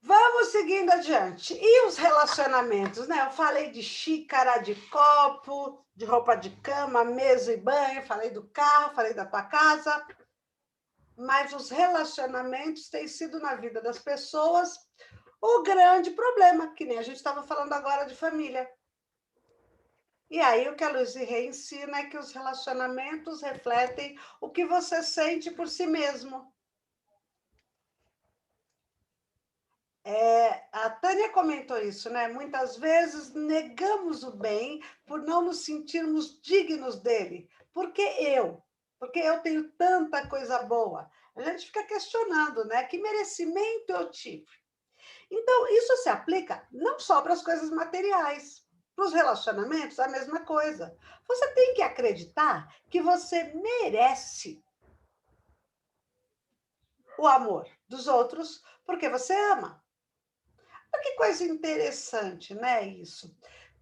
Vamos seguindo adiante. E os relacionamentos, né? Eu falei de xícara, de copo, de roupa de cama, mesa e banho, falei do carro, falei da tua casa. Mas os relacionamentos têm sido na vida das pessoas o grande problema, que nem a gente estava falando agora de família. E aí o que a Louise Hay ensina é que os relacionamentos refletem o que você sente por si mesmo. A Tânia comentou isso, né? Muitas vezes negamos o bem por não nos sentirmos dignos dele. Porque eu tenho tanta coisa boa. A gente fica questionando, né? Que merecimento eu tive? Então, isso se aplica não só para as coisas materiais. Para os relacionamentos, a mesma coisa. Você tem que acreditar que você merece o amor dos outros porque você ama. Olha que coisa interessante, né, isso?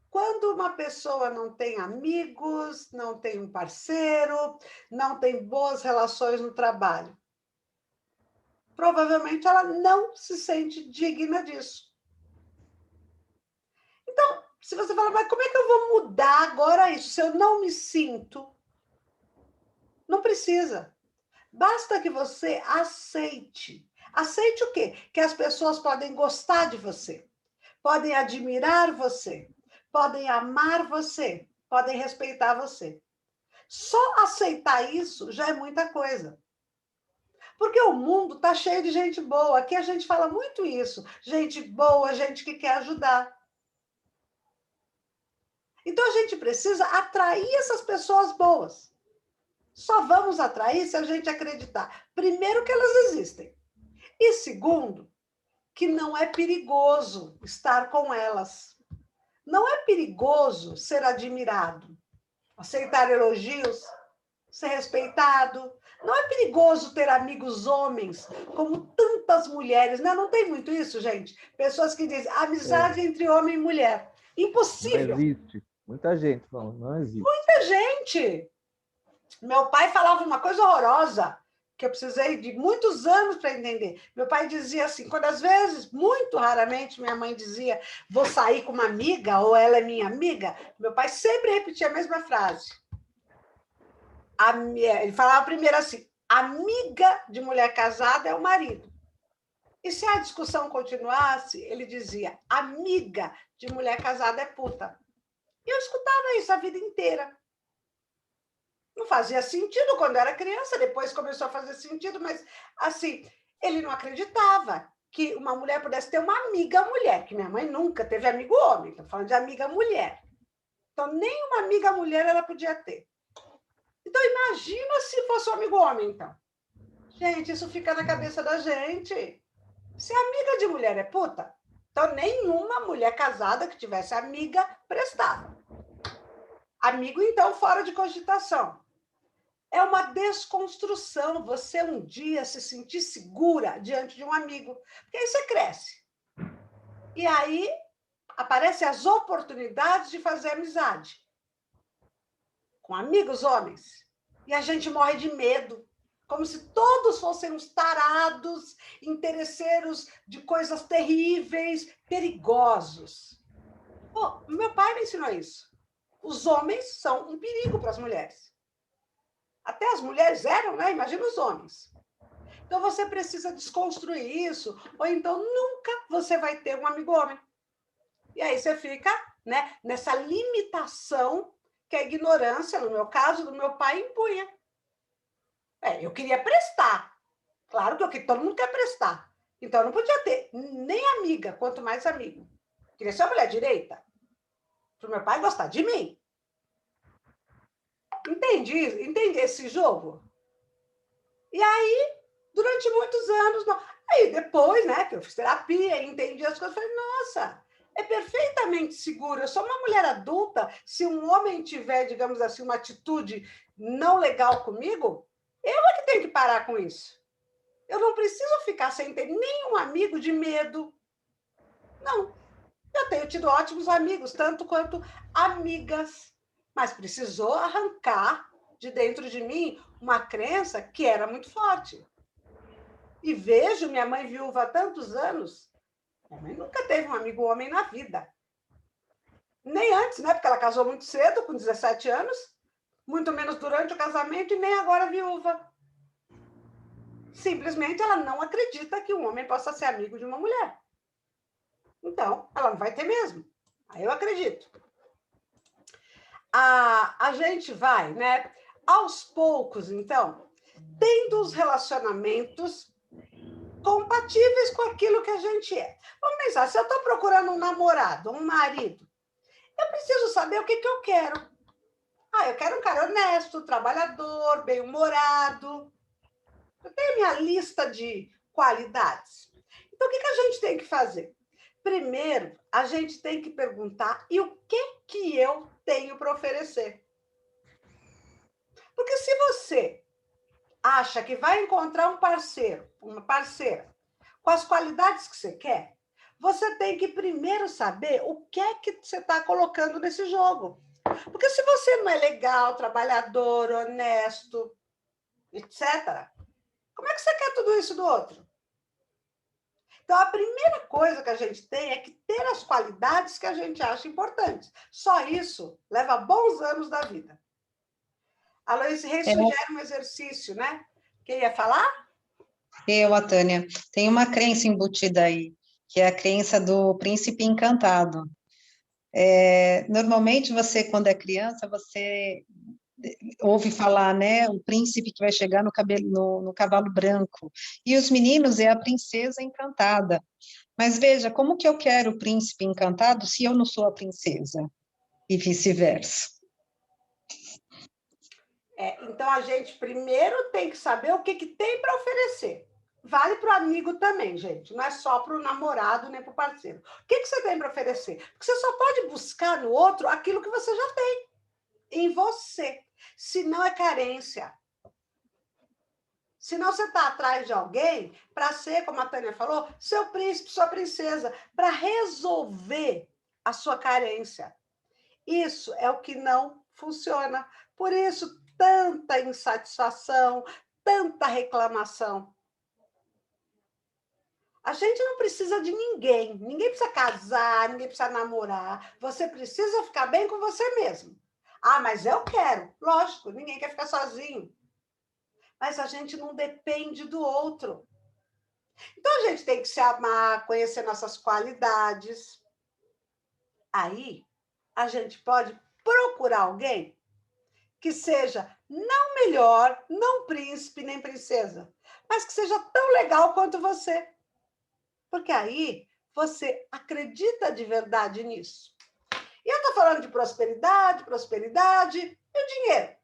Quando uma pessoa não tem amigos, não tem um parceiro, não tem boas relações no trabalho, provavelmente ela não se sente digna disso. Então, se você fala, mas como é que eu vou mudar agora isso? Se eu não me sinto, não precisa. Basta que você aceite. Aceite o quê? Que as pessoas podem gostar de você, podem admirar você, podem amar você, podem respeitar você. Só aceitar isso já é muita coisa. Porque o mundo está cheio de gente boa. Aqui a gente fala muito isso. Gente boa, gente que quer ajudar. Então a gente precisa atrair essas pessoas boas. Só vamos atrair se a gente acreditar, primeiro, que elas existem. E segundo, que não é perigoso estar com elas. Não é perigoso ser admirado, aceitar elogios, ser respeitado. Não é perigoso ter amigos homens, como tantas mulheres. Não tem muito isso, gente? Pessoas que dizem amizade entre homem e mulher. Impossível. Não existe. Muita gente falando, não existe. Muita gente. Meu pai falava uma coisa horrorosa, que eu precisei de muitos anos para entender. Meu pai dizia assim, quando às vezes, muito raramente, minha mãe dizia, vou sair com uma amiga, ou ela é minha amiga, meu pai sempre repetia a mesma frase. Ele falava primeiro assim, amiga de mulher casada é o marido. E se a discussão continuasse, ele dizia, amiga de mulher casada é puta. E eu escutava isso a vida inteira. Não fazia sentido quando era criança, depois começou a fazer sentido, mas, assim, ele não acreditava que uma mulher pudesse ter uma amiga mulher, que minha mãe nunca teve amigo homem, estou falando de amiga mulher. Então, nem uma amiga mulher ela podia ter. Então, imagina se fosse um amigo homem, então. Gente, isso fica na cabeça da gente. Se amiga de mulher é puta, Então, nenhuma mulher casada que tivesse amiga prestava. Amigo, então, fora de cogitação. É uma desconstrução você um dia se sentir segura diante de um amigo. Porque aí você cresce. E aí aparecem as oportunidades de fazer amizade com amigos homens. E a gente morre de medo, como se todos fossem uns tarados, interesseiros de coisas terríveis, perigosos. Pô, meu pai me ensinou isso. Os homens são um perigo para as mulheres. Até as mulheres eram, né? Imagina os homens. Então você precisa desconstruir isso, ou então nunca você vai ter um amigo homem. E aí você fica, né, nessa limitação que a ignorância, no meu caso, do meu pai, impunha. Eu queria prestar. Claro que todo mundo quer prestar. Então eu não podia ter nem amiga, quanto mais amigo. Queria ser uma mulher direita. Para o meu pai gostar de mim. Entendi esse jogo? E aí, durante muitos anos, aí depois, né, que eu fiz terapia, entendi as coisas, falei, nossa, é perfeitamente seguro. Eu sou uma mulher adulta, se um homem tiver, digamos assim, uma atitude não legal comigo, eu é que tenho que parar com isso. Eu não preciso ficar sem ter nenhum amigo de medo. Não. Eu tenho tido ótimos amigos, tanto quanto amigas, mas precisou arrancar de dentro de mim uma crença que era muito forte. E vejo minha mãe viúva há tantos anos, minha mãe nunca teve um amigo homem na vida. Nem antes, né? Porque ela casou muito cedo, com 17 anos, muito menos durante o casamento e nem agora viúva. Simplesmente ela não acredita que um homem possa ser amigo de uma mulher. Então, ela não vai ter mesmo. Aí eu acredito. A gente vai, né? Aos poucos, então, tendo os relacionamentos compatíveis com aquilo que a gente é. Vamos pensar, se eu estou procurando um namorado, um marido, eu preciso saber o que eu quero. Eu quero um cara honesto, trabalhador, bem-humorado. Eu tenho minha lista de qualidades. Então, o que a gente tem que fazer? Primeiro, a gente tem que perguntar e o que eu tenho para oferecer. Porque se você acha que vai encontrar um parceiro, uma parceira, com as qualidades que você quer, você tem que primeiro saber o que é que você está colocando nesse jogo. Porque se você não é legal, trabalhador, honesto, etc., como é que você quer tudo isso do outro? Então, a primeira coisa que a gente tem é que ter as qualidades que a gente acha importantes. Só isso leva bons anos da vida. A Lois Reis sugere um exercício, né? Quem ia falar? A Tânia, tem uma crença embutida aí, que é a crença do príncipe encantado. Normalmente, você, quando é criança, você ouve falar, né, o príncipe que vai chegar no cavalo branco, e os meninos é a princesa encantada. Mas veja, como que eu quero o príncipe encantado se eu não sou a princesa? E vice-versa. Então, a gente primeiro tem que saber o que tem para oferecer. Vale para o amigo também, gente. Não é só para o namorado nem para o parceiro. O que você tem para oferecer? Porque você só pode buscar no outro aquilo que você já tem em você. Se não é carência. Senão você está atrás de alguém para ser, como a Tânia falou, seu príncipe, sua princesa, para resolver a sua carência. Isso é o que não funciona. Por isso, tanta insatisfação, tanta reclamação. A gente não precisa de ninguém. Ninguém precisa casar, ninguém precisa namorar. Você precisa ficar bem com você mesmo. Mas eu quero. Lógico, ninguém quer ficar sozinho. Mas a gente não depende do outro. Então, a gente tem que se amar, conhecer nossas qualidades. Aí, a gente pode procurar alguém que seja não melhor, não príncipe nem princesa, mas que seja tão legal quanto você. Porque aí você acredita de verdade nisso. E eu estou falando de prosperidade e o dinheiro.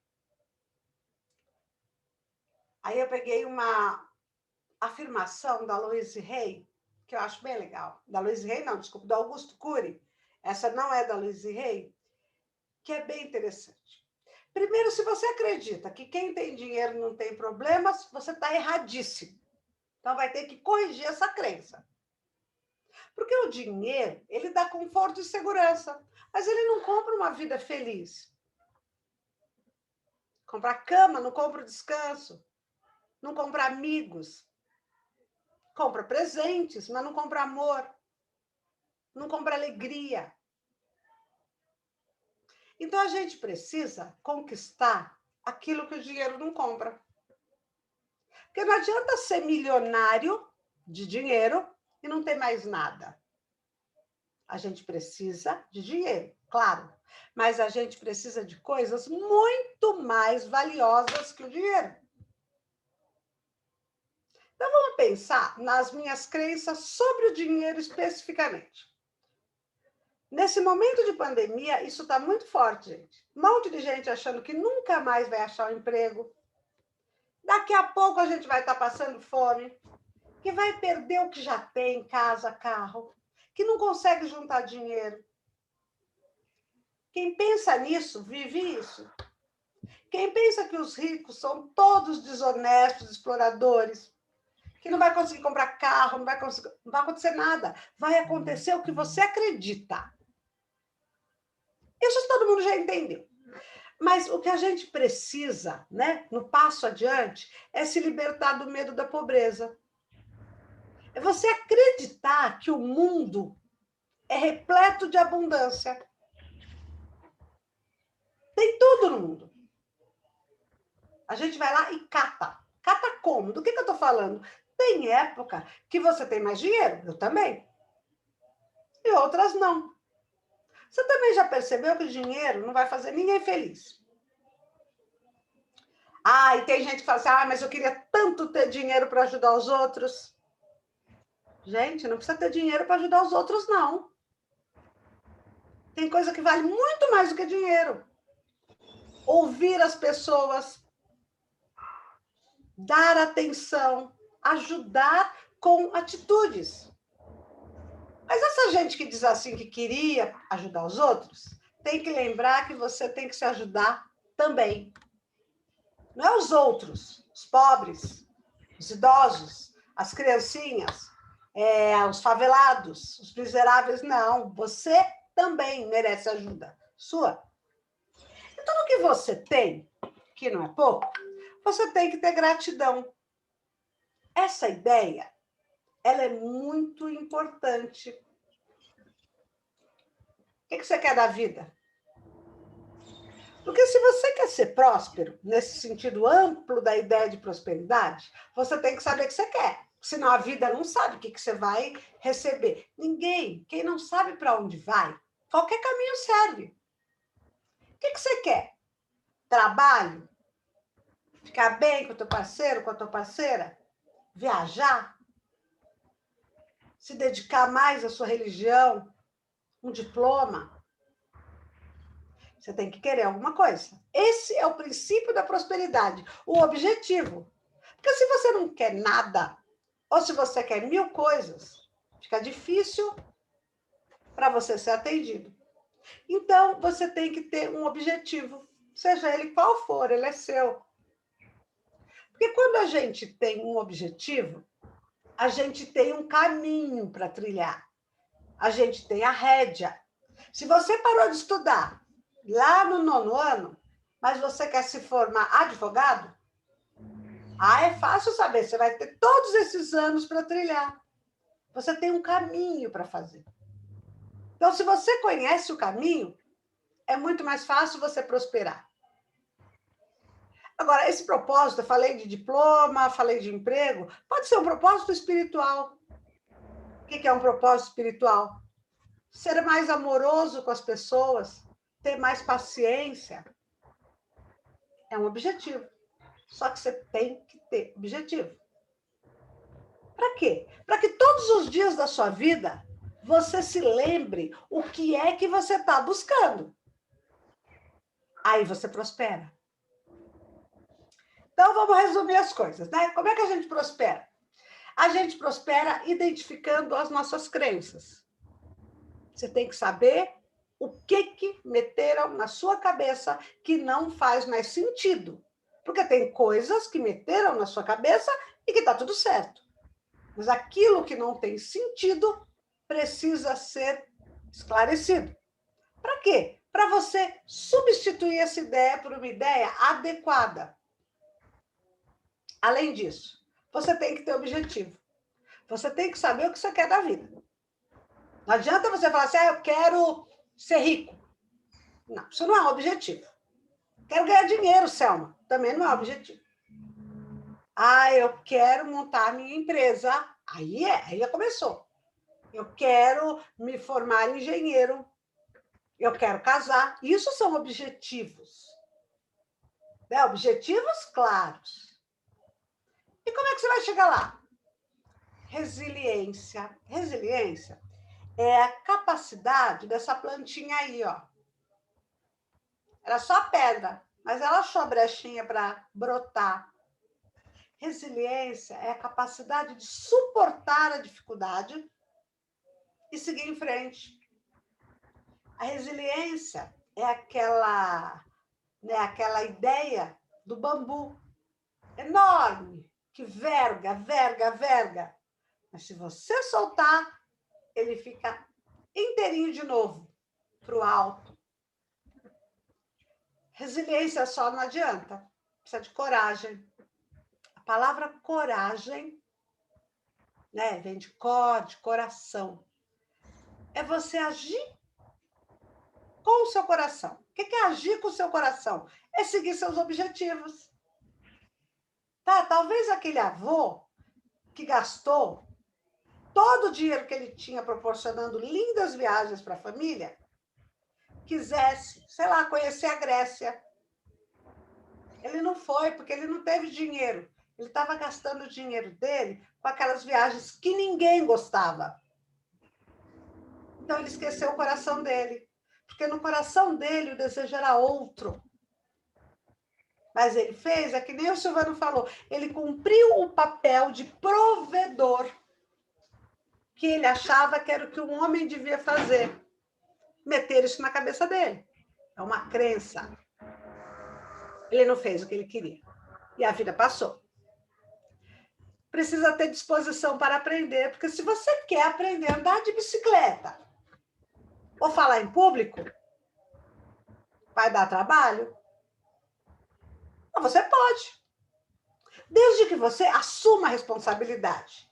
Aí eu peguei uma afirmação da Louise Hay, que eu acho bem legal, da Louise Hay, não, desculpa, do Augusto Cury, essa não é da Louise Hay, que é bem interessante. Primeiro, se você acredita que quem tem dinheiro não tem problemas, você está erradíssimo. Então, vai ter que corrigir essa crença. Porque o dinheiro, ele dá conforto e segurança, mas ele não compra uma vida feliz. Compra cama, não compra descanso, não compra amigos, compra presentes, mas não compra amor, não compra alegria. Então, a gente precisa conquistar aquilo que o dinheiro não compra. Porque não adianta ser milionário de dinheiro e não ter mais nada. A gente precisa de dinheiro, claro, mas a gente precisa de coisas muito mais valiosas que o dinheiro. Então, vamos pensar nas minhas crenças sobre o dinheiro especificamente. Nesse momento de pandemia, isso está muito forte, gente. Um monte de gente achando que nunca mais vai achar um emprego. Daqui a pouco a gente vai estar passando fome, que vai perder o que já tem, casa, carro, que não consegue juntar dinheiro. Quem pensa nisso, vive isso. Quem pensa que os ricos são todos desonestos, exploradores, que não vai conseguir comprar carro, não vai acontecer nada. Vai acontecer o que você acredita. Isso todo mundo já entendeu. Mas o que a gente precisa, né, no passo adiante, é se libertar do medo da pobreza. É você acreditar que o mundo é repleto de abundância. Tem tudo no mundo. A gente vai lá e cata. Cata como? Do que eu estou falando? Tem época que você tem mais dinheiro, eu também. E outras não. Você também já percebeu que o dinheiro não vai fazer ninguém feliz? Ah, e tem gente que fala assim, mas eu queria tanto ter dinheiro para ajudar os outros. Gente, não precisa ter dinheiro para ajudar os outros, não. Tem coisa que vale muito mais do que dinheiro. Ouvir as pessoas, dar atenção, ajudar com atitudes. Mas essa gente que diz assim que queria ajudar os outros, tem que lembrar que você tem que se ajudar também. Não é os outros, os pobres, os idosos, as criancinhas, os favelados, os miseráveis, não. Você também merece ajuda sua. E tudo que você tem, que não é pouco, você tem que ter gratidão. Essa ideia, ela é muito importante. O que você quer da vida? Porque se você quer ser próspero, nesse sentido amplo da ideia de prosperidade, você tem que saber o que você quer. Senão a vida não sabe o que você vai receber. Ninguém, quem não sabe para onde vai, qualquer caminho serve. O que você quer? Trabalho? Ficar bem com o teu parceiro, com a tua parceira? Viajar? Se dedicar mais à sua religião? Um diploma? Você tem que querer alguma coisa. Esse é o princípio da prosperidade, o objetivo. Porque se você não quer nada, ou se você quer 1000 coisas, fica difícil para você ser atendido. Então, você tem que ter um objetivo, seja ele qual for, ele é seu. Porque quando a gente tem um objetivo, a gente tem um caminho para trilhar. A gente tem a rédea. Se você parou de estudar lá no 9º ano, mas você quer se formar advogado, é fácil saber, você vai ter todos esses anos para trilhar. Você tem um caminho para fazer. Então, se você conhece o caminho, é muito mais fácil você prosperar. Agora, esse propósito, eu falei de diploma, falei de emprego, pode ser um propósito espiritual. O que é um propósito espiritual? Ser mais amoroso com as pessoas, ter mais paciência. É um objetivo. Só que você tem que ter objetivo. Para quê? Para que todos os dias da sua vida você se lembre o que é que você está buscando. Aí você prospera. Então, vamos resumir as coisas, né? Como é que a gente prospera? A gente prospera identificando as nossas crenças. Você tem que saber o que meteram na sua cabeça que não faz mais sentido. Porque tem coisas que meteram na sua cabeça e que está tudo certo. Mas aquilo que não tem sentido precisa ser esclarecido. Para quê? Para você substituir essa ideia por uma ideia adequada. Além disso, você tem que ter objetivo. Você tem que saber o que você quer da vida. Não adianta você falar assim, eu quero ser rico. Não, isso não é um objetivo. Quero ganhar dinheiro, Selma. Também não é um objetivo. Eu quero montar minha empresa. Aí já começou. Eu quero me formar engenheiro. Eu quero casar. Isso são objetivos. Né? Objetivos claros. E como é que você vai chegar lá? Resiliência. Resiliência é a capacidade dessa plantinha aí, ó. Era só pedra, mas ela achou a brechinha para brotar. Resiliência é a capacidade de suportar a dificuldade e seguir em frente. A resiliência é aquela ideia do bambu enorme, que verga, verga, verga. Mas se você soltar, ele fica inteirinho de novo, para o alto. Resiliência só não adianta. Precisa de coragem. A palavra coragem, né, vem de coração. É você agir com o seu coração. O que é agir com o seu coração? É seguir seus objetivos. Tá? Talvez aquele avô que gastou todo o dinheiro que ele tinha proporcionando lindas viagens para a família, quisesse, sei lá, conhecer a Grécia. Ele não foi, porque ele não teve dinheiro. Ele estava gastando o dinheiro dele com aquelas viagens que ninguém gostava. Então, ele esqueceu o coração dele. Porque no coração dele o desejo era outro. Mas ele fez, é que nem o Silvano falou, ele cumpriu o papel de provedor que ele achava que era o que um homem devia fazer. Meter isso na cabeça dele. É uma crença. Ele não fez o que ele queria. E a vida passou. Precisa ter disposição para aprender, porque se você quer aprender a andar de bicicleta ou falar em público, vai dar trabalho? Não, você pode. Desde que você assuma a responsabilidade.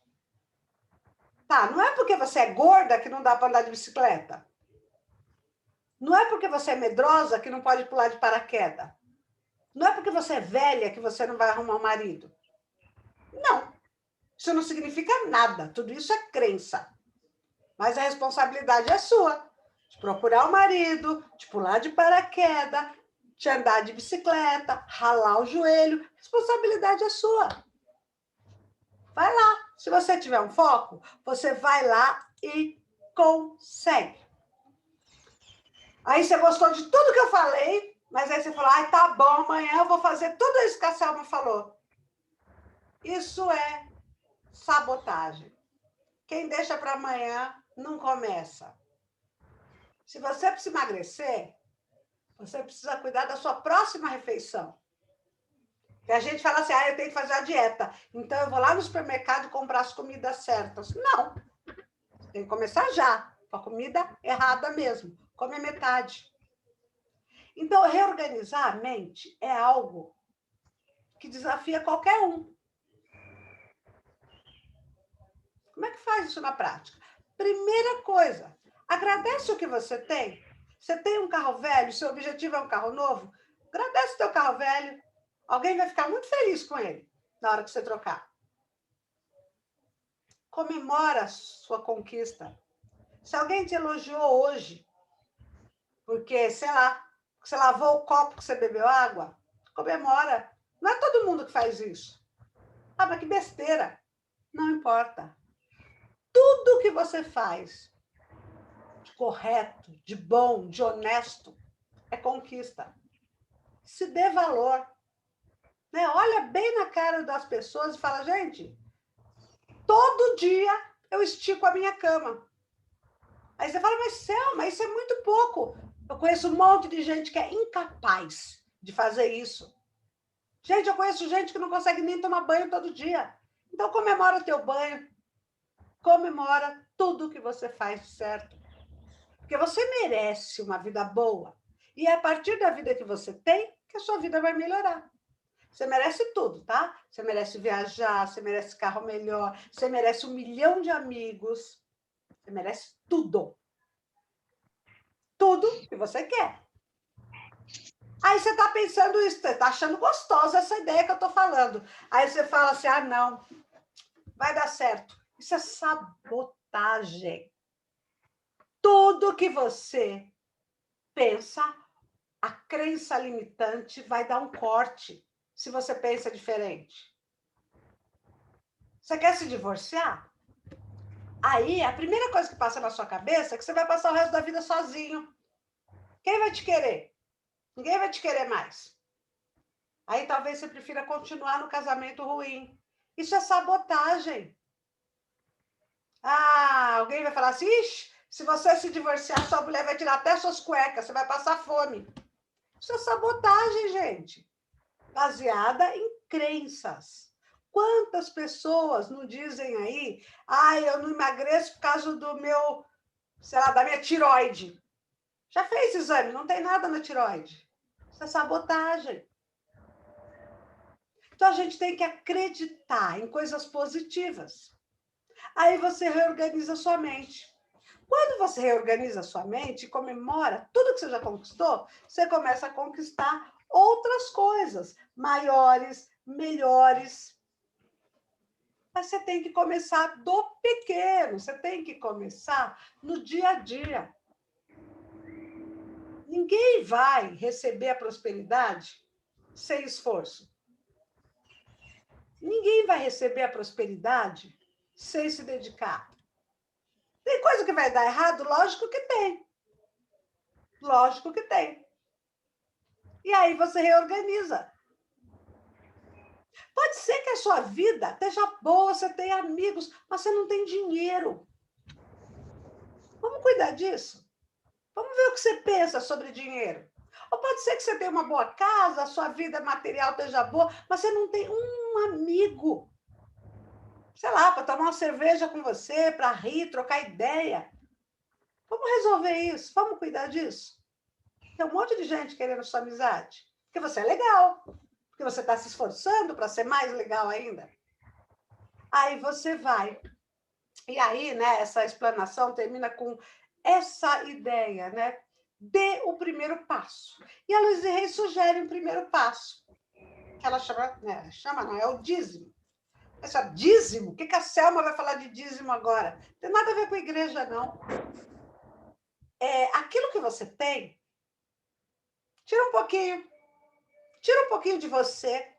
Tá, não é porque você é gorda que não dá para andar de bicicleta. Não é porque você é medrosa que não pode pular de paraquedas. Não é porque você é velha que você não vai arrumar um marido. Não. Isso não significa nada. Tudo isso é crença. Mas a responsabilidade é sua. De procurar um marido, de pular de paraquedas, de andar de bicicleta, ralar o joelho. A responsabilidade é sua. Vai lá. Se você tiver um foco, você vai lá e consegue. Aí você gostou de tudo que eu falei, mas aí você falou, tá bom, amanhã eu vou fazer tudo isso que a Selma falou. Isso é sabotagem. Quem deixa para amanhã não começa. Se você precisa emagrecer, você precisa cuidar da sua próxima refeição. E a gente fala assim, eu tenho que fazer a dieta, então eu vou lá no supermercado comprar as comidas certas. Não. Você tem que começar já, com a comida errada mesmo. Come a metade. Então, reorganizar a mente é algo que desafia qualquer um. Como é que faz isso na prática? Primeira coisa, agradece o que você tem. Você tem um carro velho, seu objetivo é um carro novo, agradece o teu carro velho. Alguém vai ficar muito feliz com ele na hora que você trocar. Comemora a sua conquista. Se alguém te elogiou hoje, porque, sei lá, você lavou o copo que você bebeu água, comemora. Não é todo mundo que faz isso. Mas que besteira. Não importa. Tudo que você faz de correto, de bom, de honesto, é conquista. Se dê valor. Né? Olha bem na cara das pessoas e fala, gente, todo dia eu estico a minha cama. Aí você fala, mas Selma, isso é muito pouco. Eu conheço um monte de gente que é incapaz de fazer isso. Gente, eu conheço gente que não consegue nem tomar banho todo dia. Então, comemora teu banho. Comemora tudo que você faz certo. Porque você merece uma vida boa. E é a partir da vida que você tem que a sua vida vai melhorar. Você merece tudo, tá? Você merece viajar, você merece carro melhor, você merece 1 milhão de amigos. Você merece tudo. Tudo que você quer. Aí você está pensando isso, você está achando gostosa essa ideia que eu estou falando. Aí você fala assim, ah, não, vai dar certo. Isso é sabotagem. Tudo que você pensa, a crença limitante vai dar um corte se você pensa diferente. Você quer se divorciar? Aí, a primeira coisa que passa na sua cabeça é que você vai passar o resto da vida sozinho. Quem vai te querer? Ninguém vai te querer mais. Aí talvez você prefira continuar no casamento ruim. Isso é sabotagem. Ah, alguém vai falar assim, ixi, se você se divorciar, sua mulher vai tirar até suas cuecas, você vai passar fome. Isso é sabotagem, gente. Baseada em crenças. Quantas pessoas não dizem aí, ah, eu não emagreço por causa do meu, sei lá, da minha tireoide. Já fez exame, não tem nada na tireoide. Isso é sabotagem. Então, a gente tem que acreditar em coisas positivas. Aí você reorganiza a sua mente. Quando você reorganiza a sua mente e comemora tudo que você já conquistou, você começa a conquistar outras coisas, maiores, melhores. Mas você tem que começar do pequeno, você tem que começar no dia a dia. Ninguém vai receber a prosperidade sem esforço. Ninguém vai receber a prosperidade sem se dedicar. Tem coisa que vai dar errado? Lógico que tem. Lógico que tem. E aí você reorganiza. Pode ser que a sua vida esteja boa, você tem amigos, mas você não tem dinheiro. Vamos cuidar disso? Vamos ver o que você pensa sobre dinheiro. Ou pode ser que você tenha uma boa casa, a sua vida material esteja boa, mas você não tem um amigo. Sei lá, para tomar uma cerveja com você, para rir, trocar ideia. Vamos resolver isso, vamos cuidar disso. Tem um monte de gente querendo sua amizade, porque você é legal, porque você está se esforçando para ser mais legal ainda. Aí você vai. E aí, né, essa explanação termina com essa ideia, né? Dê o primeiro passo. E a Louise Hay sugere um primeiro passo, que ela chama, não, é o dízimo. Essa dízimo? O que a Selma vai falar de dízimo agora? Não tem nada a ver com a igreja, não. É aquilo que você tem, tira um pouquinho de você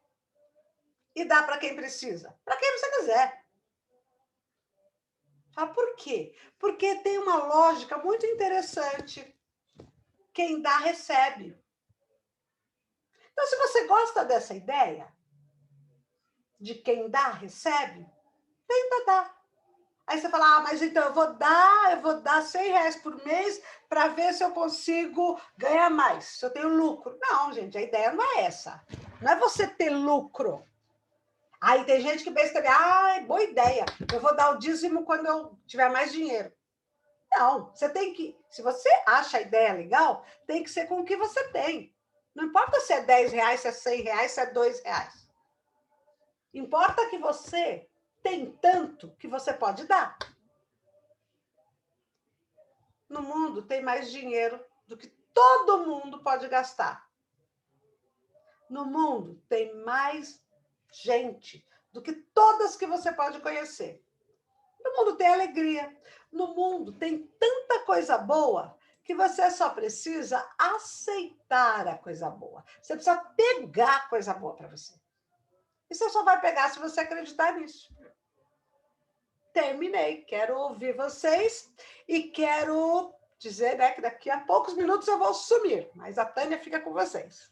e dá para quem precisa, para quem você quiser. Ah, por quê? Porque tem uma lógica muito interessante. Quem dá, recebe. Então, se você gosta dessa ideia, de quem dá, recebe, tenta dar. Aí você fala, ah, mas então eu vou dar R$100 por mês para ver se eu consigo ganhar mais, se eu tenho lucro. Não, gente, a ideia não é essa. Não é você ter lucro. Aí tem gente que pensa também, ah, boa ideia, eu vou dar o dízimo quando eu tiver mais dinheiro. Não, você tem que, se você acha a ideia legal, tem que ser com o que você tem. Não importa se é R$10, se é R$100, se é R$2. Importa que você tem tanto que você pode dar. No mundo tem mais dinheiro do que todo mundo pode gastar. No mundo tem mais gente do que todas que você pode conhecer. No mundo tem alegria. No mundo tem tanta coisa boa que você só precisa aceitar a coisa boa. Você precisa pegar a coisa boa para você. E você só vai pegar se você acreditar nisso. Terminei. Quero ouvir vocês e quero dizer, né, que daqui a poucos minutos eu vou sumir, mas a Tânia fica com vocês.